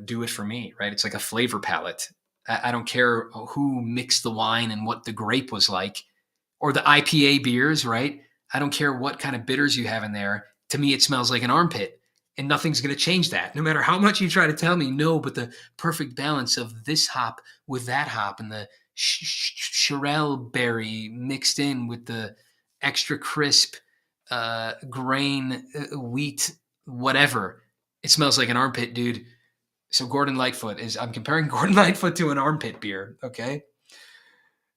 do it for me, right? It's like a flavor palette. I don't care who mixed the wine and what the grape was like, or the IPA beers, right? I don't care what kind of bitters you have in there. To me, it smells like an armpit, and nothing's going to change that. No matter how much you try to tell me, no, but the perfect balance of this hop with that hop and the Shirel berry mixed in with the extra crisp grain wheat, whatever. It smells like an armpit, dude. So Gordon Lightfoot is, I'm comparing Gordon Lightfoot to an armpit beer, okay?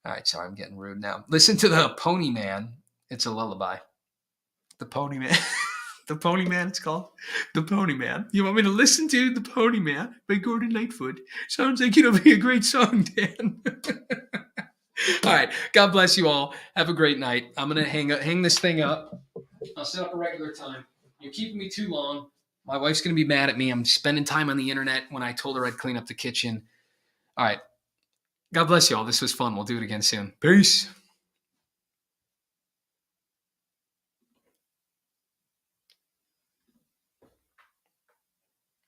All right, sorry, I'm getting rude now. Listen to the Pony Man. It's a lullaby. The Pony Man. The Pony Man, it's called. The Pony Man. You want me to listen to The Pony Man by Gordon Lightfoot? Sounds like it'll be a great song, Dan. All right. God bless you all. Have a great night. I'm going to hang this thing up. I'll set up a regular time. You're keeping me too long. My wife's going to be mad at me. I'm spending time on the internet when I told her I'd clean up the kitchen. All right. God bless you all. This was fun. We'll do it again soon. Peace.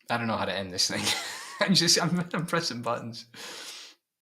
I don't know how to end this thing. I'm pressing buttons.